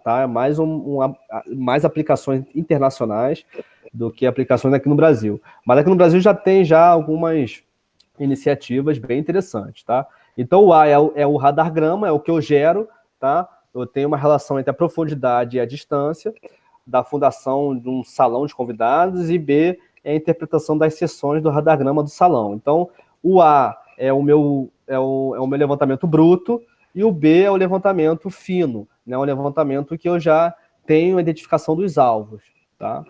tá? Mais aplicações internacionais do que aplicações aqui no Brasil. Mas aqui no Brasil já tem algumas iniciativas bem interessantes, tá? Então o A é o radar grama, é o que eu gero, tá? Eu tenho uma relação entre a profundidade e a distância da fundação de um salão de convidados, e B é a interpretação das seções do radagrama do salão. Então, o A é o meu levantamento bruto e o B é o levantamento fino, né? O levantamento que eu já tenho a identificação dos alvos, tá?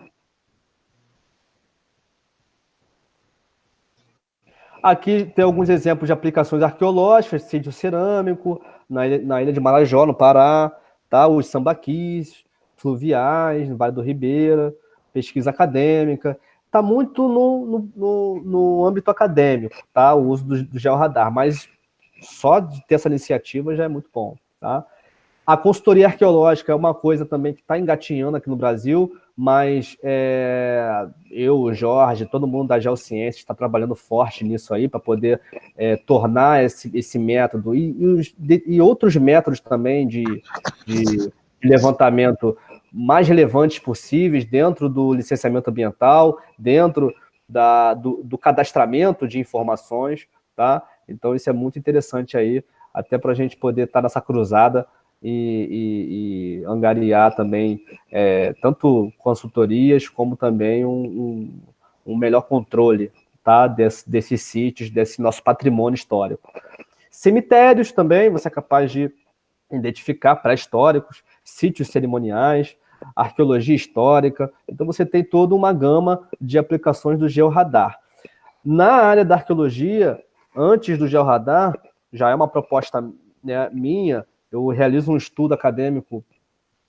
Aqui tem alguns exemplos de aplicações arqueológicas, sítio cerâmico, na ilha de Marajó, no Pará, tá? Os sambaquis, fluviais, no Vale do Ribeira, pesquisa acadêmica. Está muito no âmbito acadêmico, tá? O uso do georradar, mas só de ter essa iniciativa já é muito bom, tá? A consultoria arqueológica é uma coisa também que está engatinhando aqui no Brasil, mas eu, o Jorge, todo mundo da Geociência está trabalhando forte nisso aí para poder tornar esse método e outros métodos também de levantamento mais relevantes possíveis dentro do licenciamento ambiental, dentro do cadastramento de informações, tá? Então isso é muito interessante aí, até para a gente poder estar nessa cruzada e angariar também tanto consultorias como também um melhor controle, tá? desses sítios, desse nosso patrimônio histórico. Cemitérios também, você é capaz de identificar pré-históricos, sítios cerimoniais, arqueologia histórica. Então você tem toda uma gama de aplicações do georradar. Na área da arqueologia, antes do georradar, já é uma proposta, né, minha, eu realizo um estudo acadêmico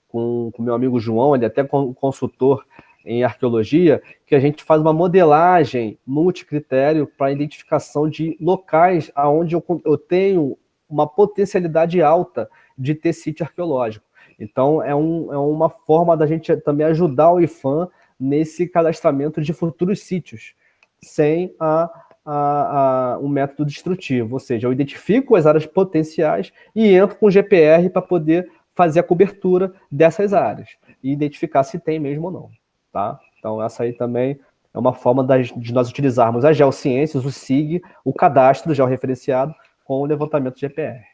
com meu amigo João, ele é até consultor em arqueologia, que a gente faz uma modelagem multicritério para identificação de locais onde eu tenho uma potencialidade alta de ter sítio arqueológico. Então, é uma forma da gente também ajudar o IPHAN nesse cadastramento de futuros sítios, sem o método destrutivo. Ou seja, eu identifico as áreas potenciais e entro com o GPR para poder fazer a cobertura dessas áreas e identificar se tem mesmo ou não. Tá? Então, essa aí também é uma forma de nós utilizarmos as geociências, o SIG, o cadastro georreferenciado com o levantamento de GPR.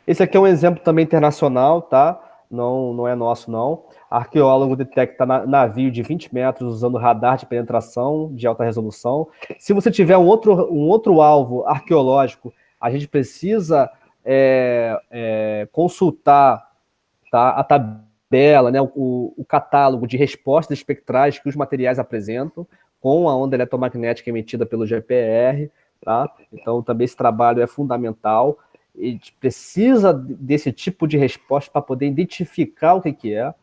Esse aqui é um exemplo também internacional, tá? Não é nosso, não. Arqueólogo detecta navio de 20 metros usando radar de penetração de alta resolução. Se você tiver um outro alvo arqueológico, a gente precisa consultar, tá, a tabela, né, o catálogo de respostas espectrais que os materiais apresentam com a onda eletromagnética emitida pelo GPR, tá? Então, também esse trabalho é fundamental. A gente precisa desse tipo de resposta para poder identificar o que é,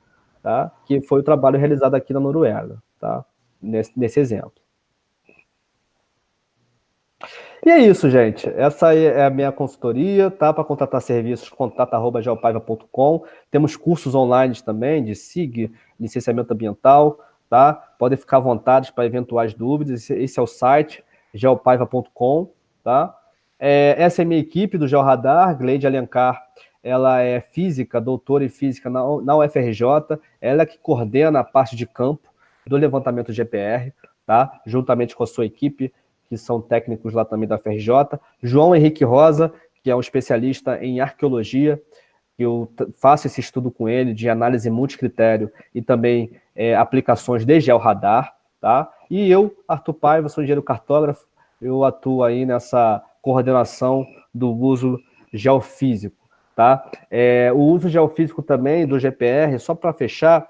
tá? Que foi o trabalho realizado aqui na Noruega, tá? Nesse exemplo. E é isso, gente. Essa aí é a minha consultoria, tá? Para contratar serviços, contato@geopaiva.com. Temos cursos online também de SIG, licenciamento ambiental, tá? Podem ficar à vontade para eventuais dúvidas. Esse é o site, geopaiva.com, tá? Essa é a minha equipe do Georradar, Gleide Alencar. Ela é física, doutora em física na UFRJ. Ela é que coordena a parte de campo do levantamento GPR, tá? Juntamente com a sua equipe, que são técnicos lá também da UFRJ. João Henrique Rosa, que é um especialista em arqueologia, que eu faço esse estudo com ele de análise multicritério e também aplicações de georradar, tá? E eu, Arthur Paiva, sou engenheiro cartógrafo, eu atuo aí nessa coordenação do uso geofísico, tá? O uso geofísico também do GPR, só para fechar,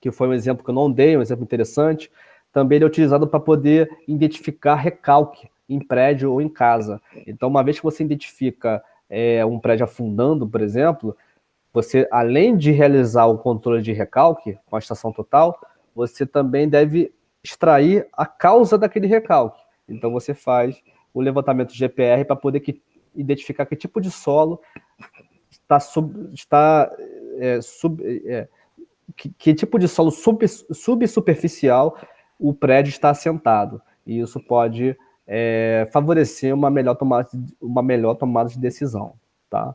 que foi um exemplo que eu não dei, um exemplo interessante, também ele é utilizado para poder identificar recalque em prédio ou em casa. Então, uma vez que você identifica um prédio afundando, por exemplo, você, além de realizar o controle de recalque com a estação total, você também deve extrair a causa daquele recalque. Então, você faz o levantamento de GPR para poder identificar que tipo de solo que tipo de solo subsuperficial o prédio está assentado. E isso pode favorecer uma melhor tomada de decisão. Tá?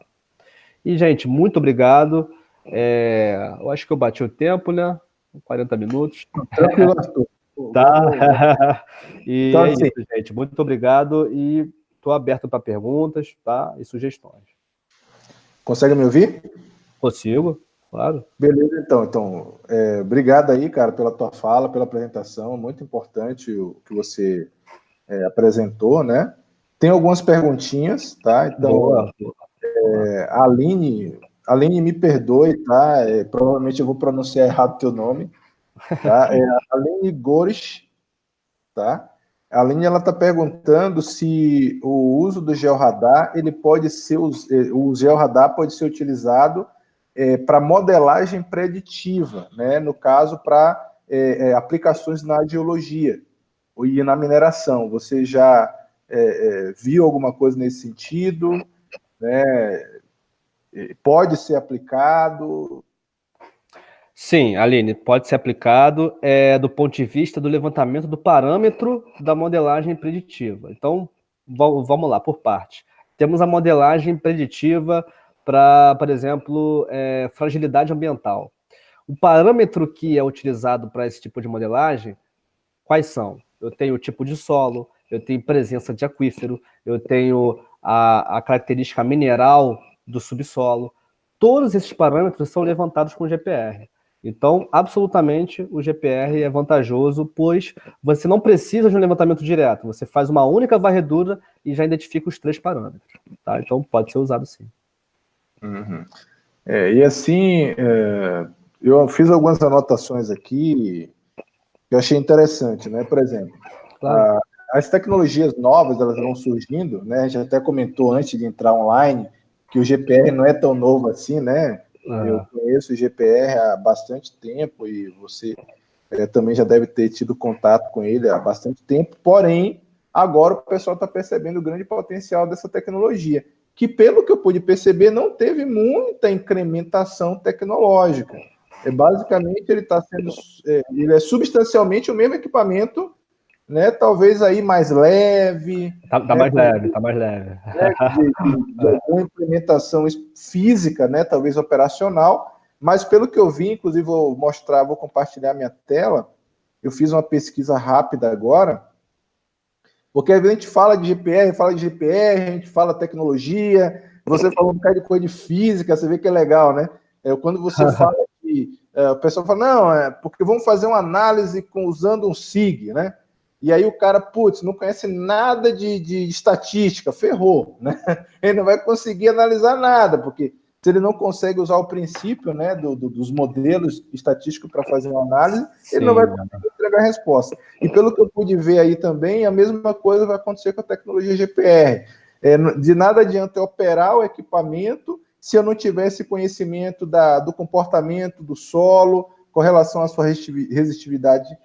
E, gente, muito obrigado. Eu acho que eu bati o tempo, né? 40 minutos. Tranquilo, Arthur. Tá? E então, isso, gente. Muito obrigado e estou aberto para perguntas, tá? E sugestões. Consegue me ouvir? Consigo, claro. Beleza, então. Obrigado aí, cara, pela tua fala, pela apresentação. Muito importante o que você apresentou, né? Tem algumas perguntinhas, tá? Então, boa. A Aline, me perdoe, tá? Provavelmente eu vou pronunciar errado o teu nome. Tá? A Aline Gores, tá? A Aline, ela está perguntando se o uso do georradar, o georradar pode ser utilizado para modelagem preditiva, né? No caso, para aplicações na geologia e na mineração. Você já viu alguma coisa nesse sentido? Né? Pode ser aplicado? Sim, Aline, pode ser aplicado do ponto de vista do levantamento do parâmetro da modelagem preditiva. Então, vamos lá, por parte. Temos a modelagem preditiva para, por exemplo, fragilidade ambiental. O parâmetro que é utilizado para esse tipo de modelagem, quais são? Eu tenho o tipo de solo, eu tenho presença de aquífero, eu tenho a característica mineral do subsolo. Todos esses parâmetros são levantados com o GPR. Então, absolutamente, o GPR é vantajoso, pois você não precisa de um levantamento direto. Você faz uma única varredura e já identifica os 3 parâmetros. Tá? Então, pode ser usado sim. Uhum. E assim, eu fiz algumas anotações aqui que eu achei interessante, né? Por exemplo, Claro. As tecnologias novas, elas vão surgindo, né? A gente até comentou antes de entrar online que o GPR não é tão novo assim, né? Eu conheço o GPR há bastante tempo e você também já deve ter tido contato com ele há bastante tempo, porém, agora o pessoal está percebendo o grande potencial dessa tecnologia, que, pelo que eu pude perceber, não teve muita incrementação tecnológica. Basicamente, ele está sendo, ele é substancialmente o mesmo equipamento, né? Talvez aí mais leve. Tá né, mais leve, tá mais leve. Né, de alguma implementação física, né? Talvez operacional, mas pelo que eu vi, inclusive vou compartilhar minha tela. Eu fiz uma pesquisa rápida agora, porque a gente fala de GPR, a gente fala tecnologia, você falou um bocado de coisa de física, você vê que é legal, né? Quando você fala de. O pessoal fala, não, porque vamos fazer uma análise usando um SIG, né? E aí o cara, putz, não conhece nada de estatística, ferrou, né? Ele não vai conseguir analisar nada, porque se ele não consegue usar o princípio, né, dos modelos estatísticos para fazer uma análise, ele não vai conseguir entregar a resposta. E pelo que eu pude ver aí também, a mesma coisa vai acontecer com a tecnologia GPR. De nada adianta eu operar o equipamento se eu não tiver esse conhecimento do comportamento do solo, com relação à sua resistividade,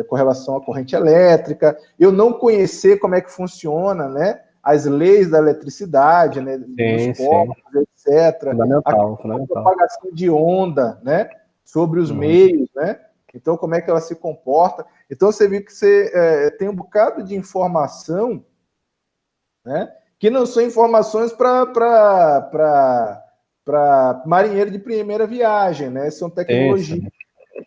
com relação à corrente elétrica, eu não conhecer como é que funciona, né, as leis da eletricidade, né, dos corpos, etc. Fundamental. A propagação de onda, né, sobre os meios, né? Então, como é que ela se comporta? Então, você viu que você tem um bocado de informação, né, que não são informações para marinheiro de primeira viagem, né? São tecnologias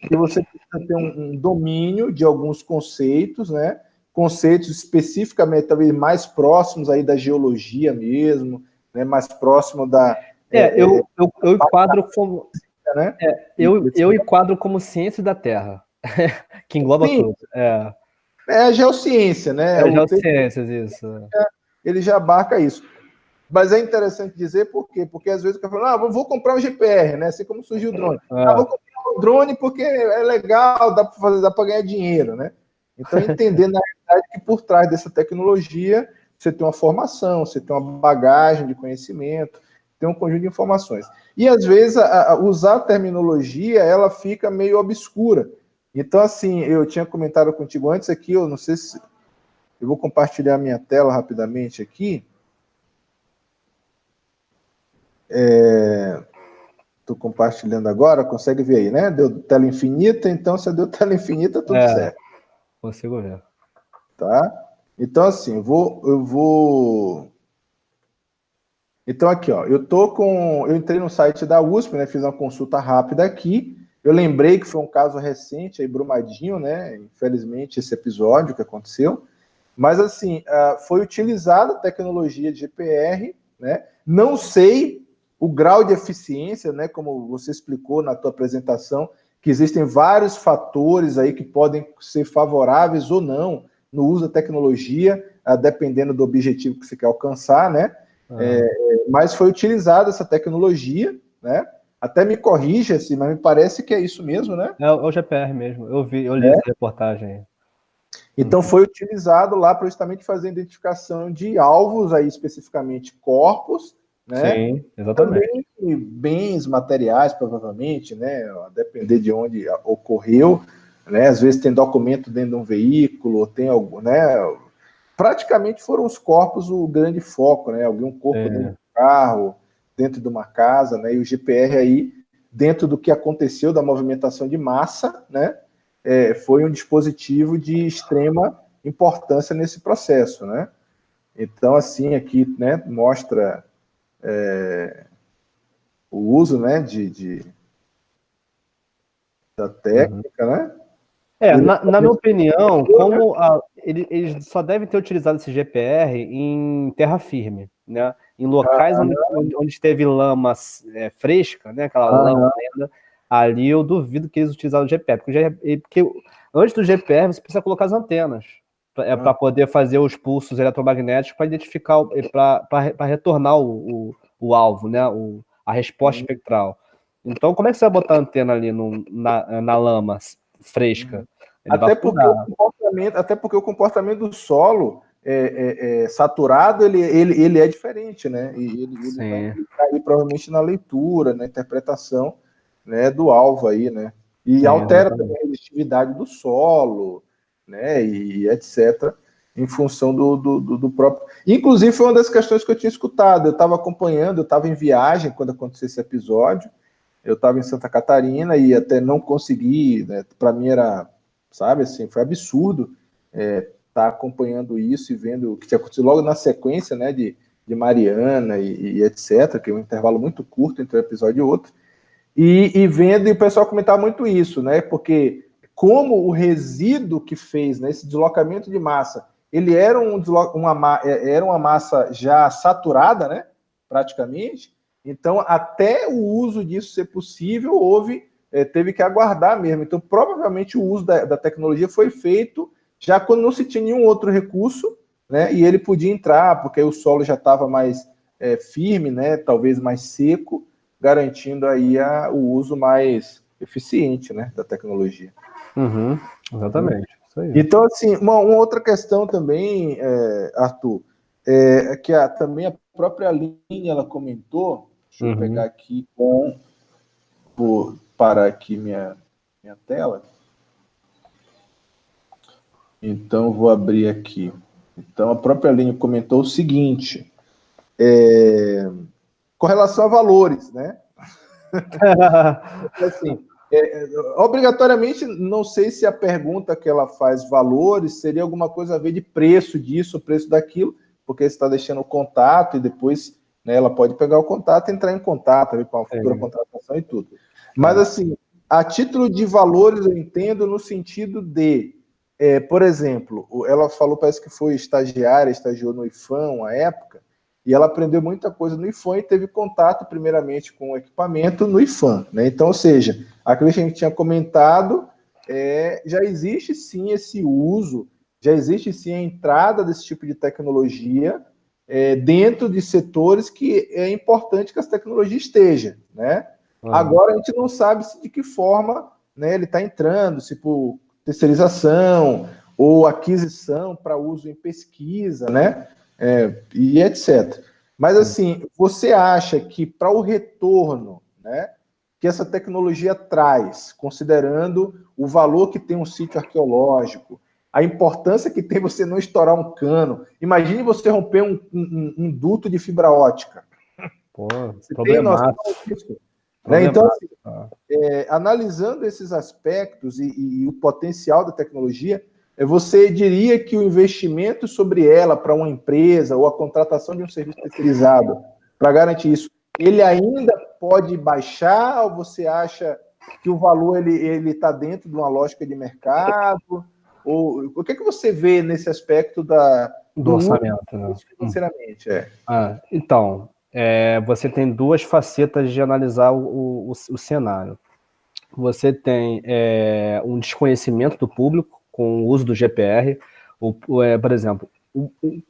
que você precisa ter um domínio de alguns conceitos, né? Conceitos especificamente, talvez mais próximos aí da geologia mesmo, né? Mais próximo da... Eu enquadro como... Né? Eu enquadro como ciência da Terra, que engloba tudo. É a geociência, né? É geociências, isso. Ele já abarca isso. Mas é interessante dizer por quê? Porque às vezes o cara fala, vou comprar um GPR, né? Assim como surgiu o drone. Vou comprar um drone porque é legal, dá para ganhar dinheiro, né? Então, entender na realidade que por trás dessa tecnologia você tem uma formação, você tem uma bagagem de conhecimento, tem um conjunto de informações. E às vezes usar a terminologia ela fica meio obscura. Então, assim, eu tinha comentado contigo antes aqui, eu não sei se eu vou compartilhar a minha tela rapidamente aqui. Estou compartilhando agora, consegue ver aí, né? Deu tela infinita, então se deu tela infinita, tudo certo. Consigo ver. Tá? Então, assim, eu vou... Então, aqui, ó, eu entrei no site da USP, né? Fiz uma consulta rápida aqui. Eu lembrei que foi um caso recente, aí, Brumadinho, né? Infelizmente, esse episódio que aconteceu. Mas, assim, foi utilizada a tecnologia de GPR, né? Não sei o grau de eficiência, né? Como você explicou na tua apresentação, que existem vários fatores aí que podem ser favoráveis ou não no uso da tecnologia, dependendo do objetivo que você quer alcançar, né? Mas foi utilizada essa tecnologia, né? Até me corrija, assim, mas me parece que é isso mesmo, né? É o GPR mesmo, eu li essa reportagem. Então foi utilizado lá para justamente fazer a identificação de alvos, aí especificamente corpos, né? Sim, exatamente. Também bens materiais, provavelmente, né? A depender de onde ocorreu, né? Às vezes tem documento dentro de um veículo, tem algo, né? Praticamente foram os corpos o grande foco, né? Algum corpo dentro de um carro, dentro de uma casa, né? E o GPR aí, dentro do que aconteceu da movimentação de massa, né? Foi um dispositivo de extrema importância nesse processo, né? Então, assim, aqui, né, mostra o uso, né, da técnica, né? Na minha opinião, como eles só devem ter utilizado esse GPR em terra firme, né? Em locais onde esteve lama fresca, né? Aquela lama ainda, ali eu duvido que eles utilizaram o GPR, porque antes do GPR você precisa colocar as antenas para poder fazer os pulsos eletromagnéticos para identificar, para retornar o alvo, né? a resposta espectral. Então, como é que você vai botar a antena ali na lama fresca? Até porque o comportamento do solo saturado, ele é diferente, né? E ele vai implicar aí, provavelmente, na leitura, na interpretação, né, do alvo aí, né? E altera também a resistividade do solo, né? E etc., em função do próprio... Inclusive, foi uma das questões que eu tinha escutado. Eu estava acompanhando, eu estava em viagem quando aconteceu esse episódio. Eu estava em Santa Catarina e até não consegui, né? Para mim era, sabe, assim, foi absurdo estar acompanhando isso e vendo o que tinha acontecido logo na sequência, né, de Mariana e etc., que é um intervalo muito curto entre um episódio e outro, e vendo, e o pessoal comentava muito isso, né, porque como o resíduo que fez, né, esse deslocamento de massa, ele era uma massa já saturada, né, praticamente. Então, até o uso disso ser possível, teve que aguardar mesmo. Então, provavelmente o uso da tecnologia foi feito já quando não se tinha nenhum outro recurso, né, e ele podia entrar, porque aí o solo já estava mais firme, né, talvez mais seco, garantindo aí o uso mais eficiente, né, da tecnologia. Uhum, exatamente. Isso aí. Então, assim, uma outra questão também, Arthur, que também a própria Aline, ela comentou, deixa eu pegar aqui, vou parar aqui minha tela. Então, vou abrir aqui. Então, a própria Aline comentou o seguinte, com relação a valores, né? Assim, obrigatoriamente, não sei se a pergunta que ela faz valores seria alguma coisa a ver de preço disso, preço daquilo, porque você está deixando o contato e depois, né, ela pode pegar o contato e entrar em contato para uma futura contratação e tudo. Mas, assim, a título de valores, eu entendo no sentido de, por exemplo, ela falou, parece que foi estagiou no IFAM à época, e ela aprendeu muita coisa no IFAM e teve contato, primeiramente, com o equipamento no IFAM, né? Então, ou seja, aquilo que a gente tinha comentado, já existe sim esse uso, já existe sim a entrada desse tipo de tecnologia dentro de setores que é importante que essa tecnologia esteja, né? Agora, a gente não sabe de que forma, né, ele está entrando, se por terceirização ou aquisição para uso em pesquisa, né? E etc. Mas, assim, você acha que para o retorno, né, que essa tecnologia traz, considerando o valor que tem um sítio arqueológico, a importância que tem você não estourar um cano. Imagine você romper um duto de fibra ótica. Pô, você tem noção disso? Né? Então, assim, analisando esses aspectos e o potencial da tecnologia, você diria que o investimento sobre ela para uma empresa ou a contratação de um serviço terceirizado para garantir isso, ele ainda pode baixar ou você acha que o valor ele está dentro de uma lógica de mercado? Ou o que você vê nesse aspecto do orçamento, né? Financeiramente, Então, você tem duas facetas de analisar o cenário. Você tem um desconhecimento do público com o uso do GPR. Por exemplo,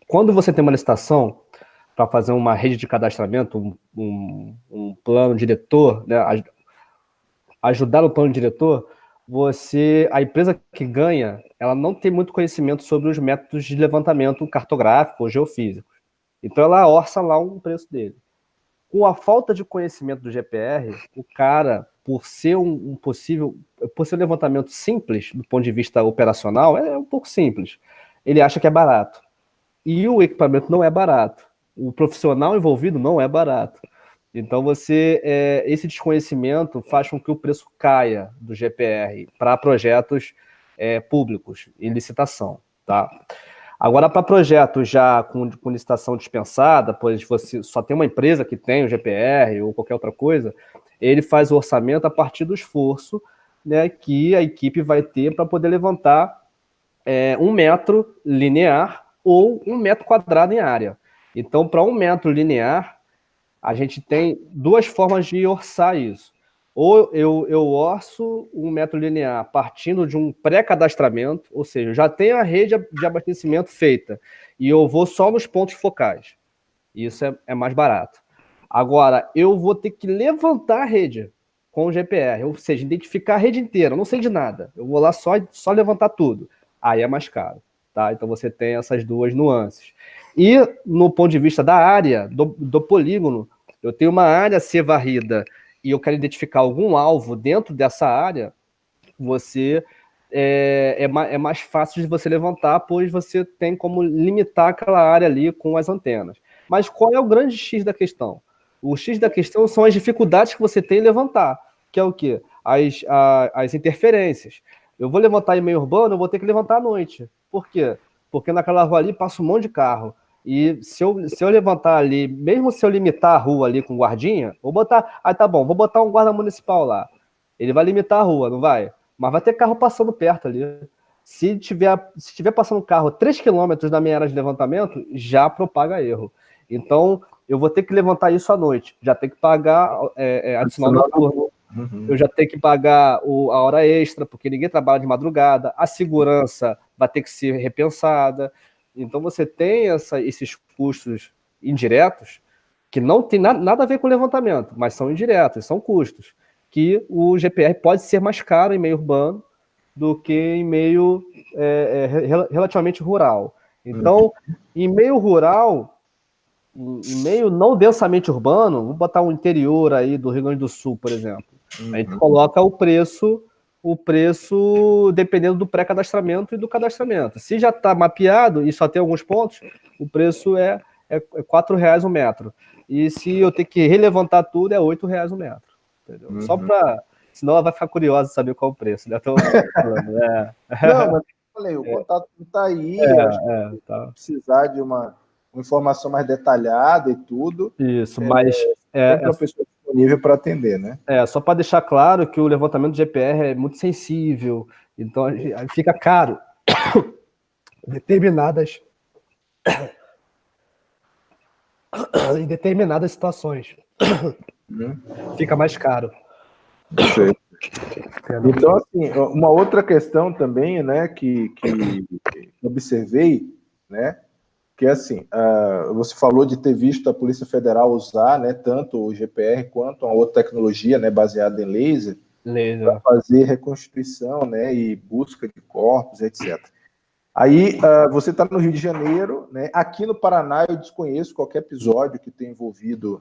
quando você tem uma licitação para fazer uma rede de cadastramento, um plano diretor, né, ajudar o plano diretor, a empresa que ganha, ela não tem muito conhecimento sobre os métodos de levantamento cartográfico ou geofísico. Então ela orça lá um preço dele. Com a falta de conhecimento do GPR, o cara, por ser por ser um levantamento simples, do ponto de vista operacional, é um pouco simples. Ele acha que é barato. E o equipamento não é barato. O profissional envolvido não é barato. Então esse desconhecimento faz com que o preço caia do GPR para projetos públicos, em licitação, tá? Agora, para projetos já com licitação dispensada, pois você só tem uma empresa que tem o GPR ou qualquer outra coisa, ele faz o orçamento a partir do esforço, né, que a equipe vai ter para poder levantar 1 metro linear ou 1 metro quadrado em área. Então, para 1 metro linear, a gente tem duas formas de orçar isso. Ou eu orço 1 metro linear partindo de um pré-cadastramento, ou seja, eu já tenho a rede de abastecimento feita, e eu vou só nos pontos focais. Isso é mais barato. Agora, eu vou ter que levantar a rede com o GPR, ou seja, identificar a rede inteira, eu não sei de nada. Eu vou lá só levantar tudo. Aí é mais caro, tá? Então você tem essas duas nuances. E no ponto de vista da área, do polígono, eu tenho uma área a ser varrida e eu quero identificar algum alvo dentro dessa área, você é mais fácil de você levantar, pois você tem como limitar aquela área ali com as antenas. Mas qual é o grande X da questão? O X da questão são as dificuldades que você tem em levantar, que é o quê? As interferências. Eu vou levantar em meio urbano, eu vou ter que levantar à noite. Por quê? Porque naquela rua ali passa um monte de carro. E se eu levantar ali, mesmo se eu limitar a rua ali com guardinha, vou botar. Ah, tá bom, vou botar um guarda municipal lá. Ele vai limitar a rua, não vai? Mas vai ter carro passando perto ali. Se tiver passando um carro 3 km da minha área de levantamento, já propaga erro. Então, eu vou ter que levantar isso à noite. Já tem que pagar adicional noturno. Uhum. Eu já tenho que pagar a hora extra, porque ninguém trabalha de madrugada. A segurança vai ter que ser repensada. Então, você tem esses custos indiretos que não tem nada a ver com o levantamento, mas são indiretos, são custos, que o GPR pode ser mais caro em meio urbano do que em meio relativamente rural. Então, em meio rural, em meio não densamente urbano, vamos botar um interior aí do Rio Grande do Sul, por exemplo. A gente coloca o preço dependendo do pré-cadastramento e do cadastramento. Se já está mapeado e só tem alguns pontos, o preço é R$4 um metro. E se eu ter que relevantar tudo, é R$8 um metro. Entendeu? Só para... Senão ela vai ficar curiosa de saber qual é o preço. Né? Então, não, mas eu falei, o contato está aí. Tá. Precisar de uma informação mais detalhada e tudo. Isso, mas... uma pessoa disponível para atender, né? Só para deixar claro que o levantamento do GPR é muito sensível, então fica caro. Em determinadas situações. Fica mais caro. Sim. Então, assim, uma outra questão também, né, que observei, né, que é assim, você falou de ter visto a Polícia Federal usar, né, tanto o GPR quanto a outra tecnologia, né, baseada em laser. Para fazer reconstituição, né, e busca de corpos, etc. Aí, você está no Rio de Janeiro, né, aqui no Paraná eu desconheço qualquer episódio que tenha envolvido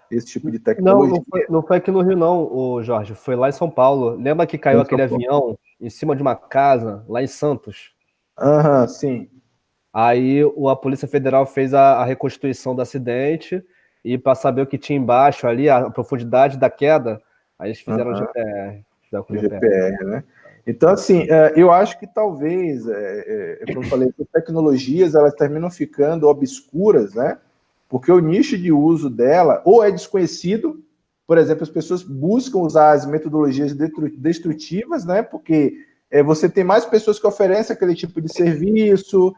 esse tipo de tecnologia. Não foi aqui no Rio não, Jorge, foi lá em São Paulo. Lembra que caiu aquele avião em cima de uma casa, lá em Santos? Sim. Aí a Polícia Federal fez a reconstituição do acidente e para saber o que tinha embaixo ali, a profundidade da queda, aí eles fizeram o GPR. GPR, né? Então, assim, eu acho que talvez, como eu falei, as tecnologias elas terminam ficando obscuras, né? Porque o nicho de uso dela ou é desconhecido, por exemplo, as pessoas buscam usar as metodologias destrutivas, né? Porque você tem mais pessoas que oferecem aquele tipo de serviço,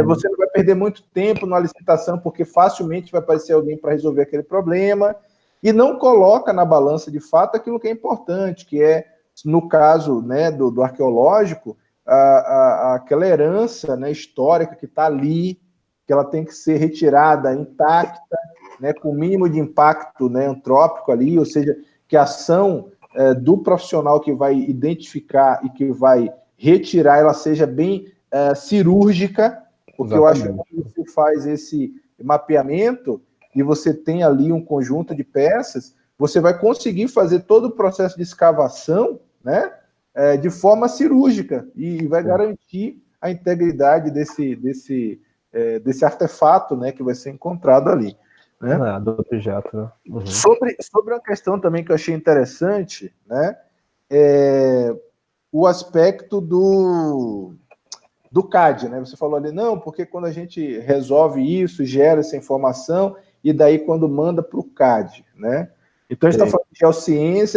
você não vai perder muito tempo na licitação, porque facilmente vai aparecer alguém para resolver aquele problema, e não coloca na balança, de fato, aquilo que é importante, que é, no caso, né, do arqueológico, aquela herança, né, histórica que está ali, que ela tem que ser retirada intacta, né, com o mínimo de impacto, né, antrópico ali, ou seja, que a ação do profissional que vai identificar e que vai retirar, ela seja bem cirúrgica, porque eu acho que quando você faz esse mapeamento e você tem ali um conjunto de peças, você vai conseguir fazer todo o processo de escavação, né, de forma cirúrgica e vai garantir a integridade desse artefato, né, que vai ser encontrado ali. Né? Do objeto, né? Sobre uma questão também que eu achei interessante, né, o aspecto do CAD, né? Você falou ali, não, porque quando a gente resolve isso, gera essa informação, e daí quando manda para o CAD, né? Então a gente está falando de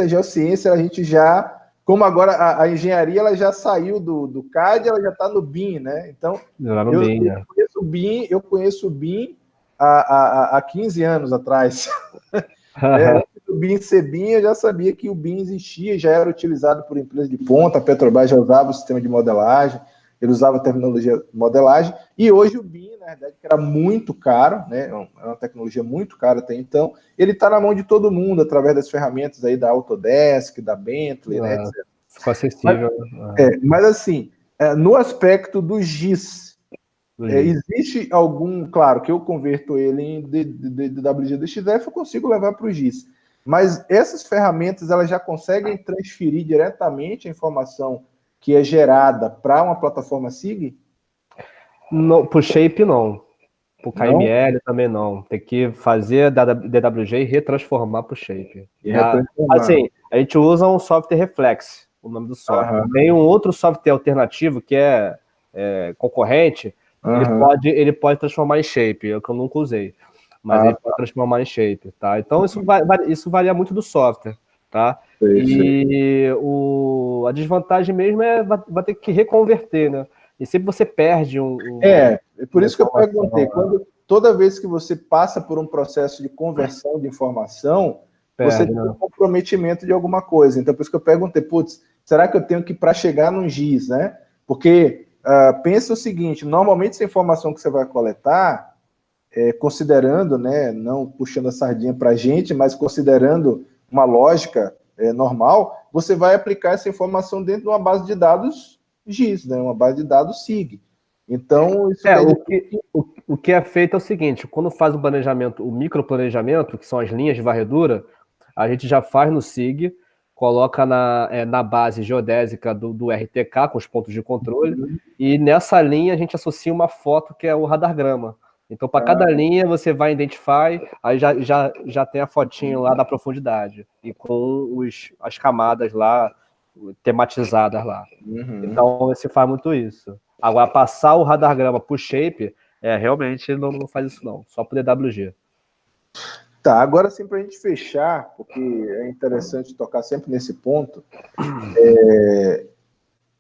geociência a gente já, como agora a engenharia ela já saiu do CAD, ela já está no BIM, né? Então eu conheço o BIM há 15 anos atrás. Antes do BIM ser BIM, eu já sabia que o BIM existia, já era utilizado por empresas de ponta, a Petrobras já usava o sistema de modelagem. ele usava a terminologia modelagem, e hoje o BIM, na verdade, que era muito caro, né, é uma tecnologia muito cara até então, ele está na mão de todo mundo, através das ferramentas aí da Autodesk, da Bentley, né, etc. Ficou acessível. Mas assim, no aspecto do GIS, existe algum, claro, que eu converto ele em DWG DXF, eu consigo levar para o GIS, mas essas ferramentas, elas já conseguem transferir diretamente a informação que é gerada para uma plataforma SIG? Para o Shape, não. Para o KML também não. Tem que fazer DWG e retransformar para o Shape. Assim, a gente usa um software Reflex, o nome do software. Tem um outro software alternativo que é concorrente, ele pode transformar em Shape, é o que eu nunca usei. Mas ele pode transformar em Shape, tá? Então isso varia muito do software, tá? A desvantagem mesmo vai ter que reconverter, né? E sempre você perde é por isso que eu perguntei. Toda vez que você passa por um processo de conversão de informação, você tem um comprometimento de alguma coisa. Então, por isso que eu perguntei, será que eu tenho que, para chegar num GIS, né? Porque pensa o seguinte, normalmente essa informação que você vai coletar, considerando, né, não puxando a sardinha para a gente, mas considerando uma lógica normal, você vai aplicar essa informação dentro de uma base de dados GIS, né, uma base de dados SIG. Então, isso o que é feito é o seguinte, quando faz o planejamento, o microplanejamento, que são as linhas de varredura, a gente já faz no SIG, coloca na base geodésica do RTK, com os pontos de controle, e nessa linha a gente associa uma foto que é o radargrama. Então, para cada linha, você vai Identify, aí já tem a fotinho lá da profundidade, e com as camadas lá, tematizadas lá. Então, você faz muito isso. Agora, passar o radargrama para o Shape, realmente não faz isso não, só para o DWG. Tá, agora sim, para a gente fechar, porque é interessante tocar sempre nesse ponto,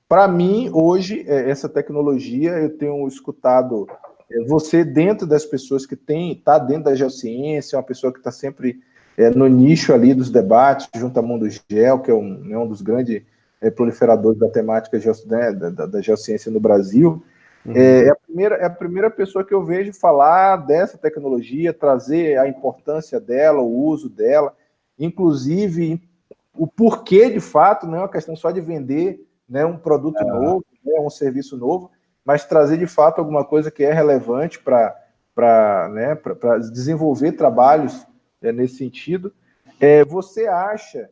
para mim, hoje, essa tecnologia, eu tenho escutado você dentro das pessoas que está dentro da geociência, uma pessoa que está sempre no nicho ali dos debates, junto a Mundo Geo, que é um dos grandes proliferadores da temática da geociência no Brasil. É a primeira pessoa que eu vejo falar dessa tecnologia, trazer a importância dela, o uso dela, inclusive o porquê, de fato, não é uma questão só de vender, né, um produto novo, né, um serviço novo, mas trazer, de fato, alguma coisa que é relevante para desenvolver trabalhos nesse sentido. Você acha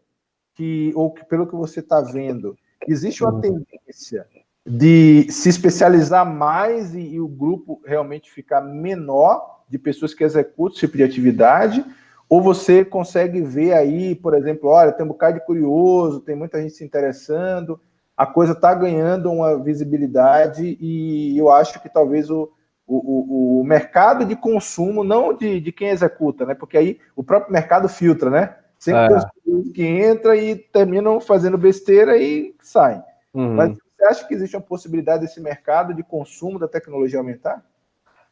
ou que, pelo que você está vendo, existe uma tendência de se especializar mais e o grupo realmente ficar menor de pessoas que executam esse tipo de atividade? Ou você consegue ver aí, por exemplo, olha, tem um bocado de curioso, tem muita gente se interessando, a coisa está ganhando uma visibilidade e eu acho que talvez o mercado de consumo, não de quem executa, né? Porque aí o próprio mercado filtra, né? Sempre tem os que entram e terminam fazendo besteira e saem. Mas você acha que existe uma possibilidade desse mercado de consumo da tecnologia aumentar?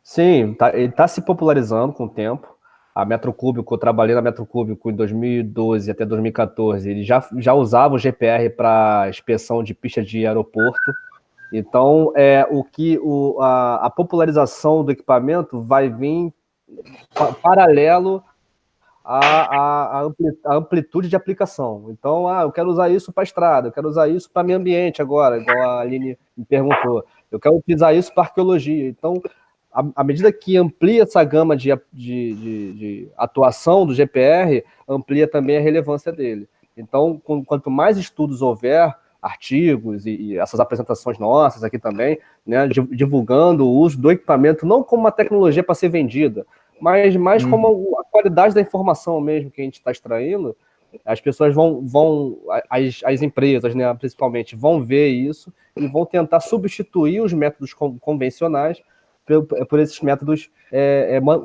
Sim, ele está se popularizando com o tempo. A Metro Cúbico, eu trabalhei na Metro Cúbico em 2012 até 2014, ele já usava o GPR para inspeção de pista de aeroporto. Então, a popularização do equipamento vai vir paralelo à amplitude de aplicação. Então, eu quero usar isso para estrada, eu quero usar isso para meio ambiente agora, igual a Aline me perguntou. Eu quero utilizar isso para arqueologia. Então, à medida que amplia essa gama de atuação do GPR, amplia também a relevância dele. Então, quanto mais estudos houver, artigos e essas apresentações nossas aqui também, né, divulgando o uso do equipamento não como uma tecnologia para ser vendida, mas mais como a qualidade da informação mesmo que a gente está extraindo, as pessoas as empresas, né, principalmente, vão ver isso e vão tentar substituir os métodos convencionais por esses métodos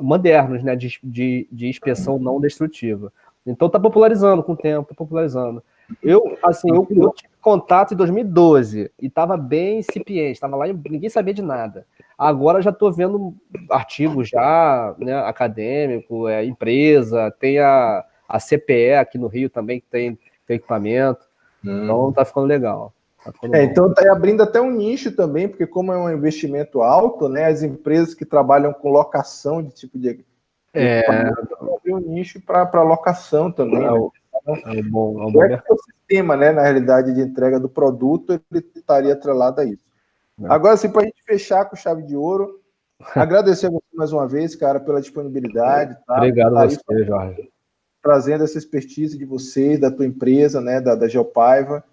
modernos, né, de inspeção não destrutiva. Então está popularizando com o tempo, está popularizando. Eu tive contato em 2012 e estava bem incipiente, estava lá e ninguém sabia de nada. Agora já estou vendo artigos já, né, acadêmico, empresa, tem a CPE aqui no Rio também, que tem equipamento, então está ficando legal. Então está abrindo até um nicho também, porque como é um investimento alto, né, as empresas que trabalham com locação de tipo de abrir um nicho para locação também. É um bom ecossistema, né, na realidade, de entrega do produto, ele estaria atrelado a isso. Agora, assim, para a gente fechar com chave de ouro, agradecer a você mais uma vez, cara, pela disponibilidade. Tá? Obrigado a você, Jorge. Trazendo essa expertise de vocês, da tua empresa, né, da Geopaiva,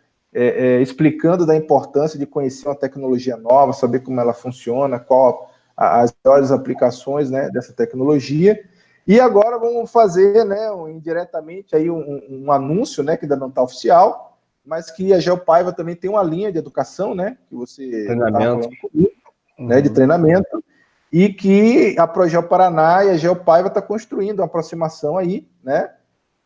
explicando da importância de conhecer uma tecnologia nova, saber como ela funciona, qual as melhores aplicações, né, dessa tecnologia. E agora vamos fazer, né, indiretamente aí um anúncio, né, que ainda não está oficial, mas que a Geopaiva também tem uma linha de educação, né, que você estava falando comigo, né, de treinamento, e que a Progeo Paraná e a Geopaiva está construindo uma aproximação aí, né,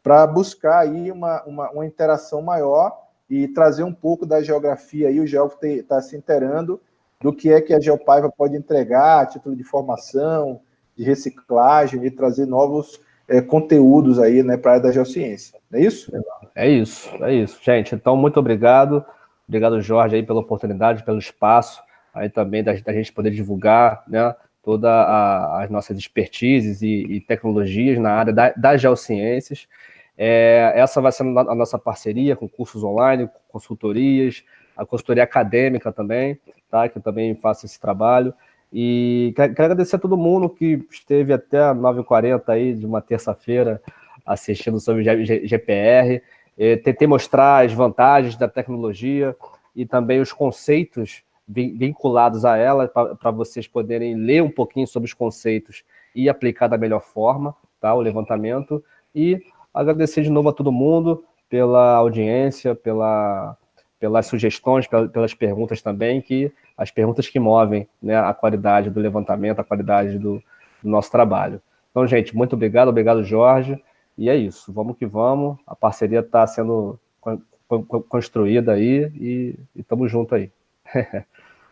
para buscar aí uma interação maior e trazer um pouco da geografia aí, o geógrafo está se inteirando do que é que a Geopaiva pode entregar a título de formação, de reciclagem, e trazer novos conteúdos aí, né, para a área da geociência. Não é isso? É isso, gente. Então, muito obrigado. Obrigado, Jorge, aí, pela oportunidade, pelo espaço, aí também da gente poder divulgar, né, todas as nossas expertises e tecnologias na área das geociências. Essa vai ser a nossa parceria com cursos online, consultorias, a consultoria acadêmica também, tá, que eu também faço esse trabalho. E quero agradecer a todo mundo que esteve até 9h40 aí de uma terça-feira assistindo sobre GPR. Tentei mostrar as vantagens da tecnologia e também os conceitos vinculados a ela, para vocês poderem ler um pouquinho sobre os conceitos e aplicar da melhor forma, tá, o levantamento. E agradecer de novo a todo mundo pela audiência, pelas sugestões, pelas perguntas também, as perguntas que movem, né, a qualidade do levantamento, a qualidade do nosso trabalho. Então, gente, muito obrigado, Jorge. E é isso, vamos que vamos. A parceria está sendo construída aí e estamos juntos aí.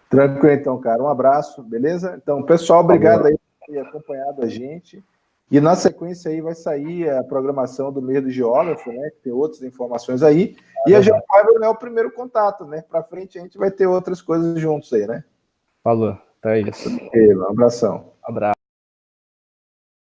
Tranquilo, então, cara. Um abraço, beleza? Então, pessoal, obrigado aí por ter acompanhado a gente. E na sequência aí vai sair a programação do mês do geógrafo, né? Que tem outras informações aí. E a Geopaiva não é o primeiro contato, né? Para frente a gente vai ter outras coisas juntos aí, né? Falou, então é isso. Um abração. Abraço.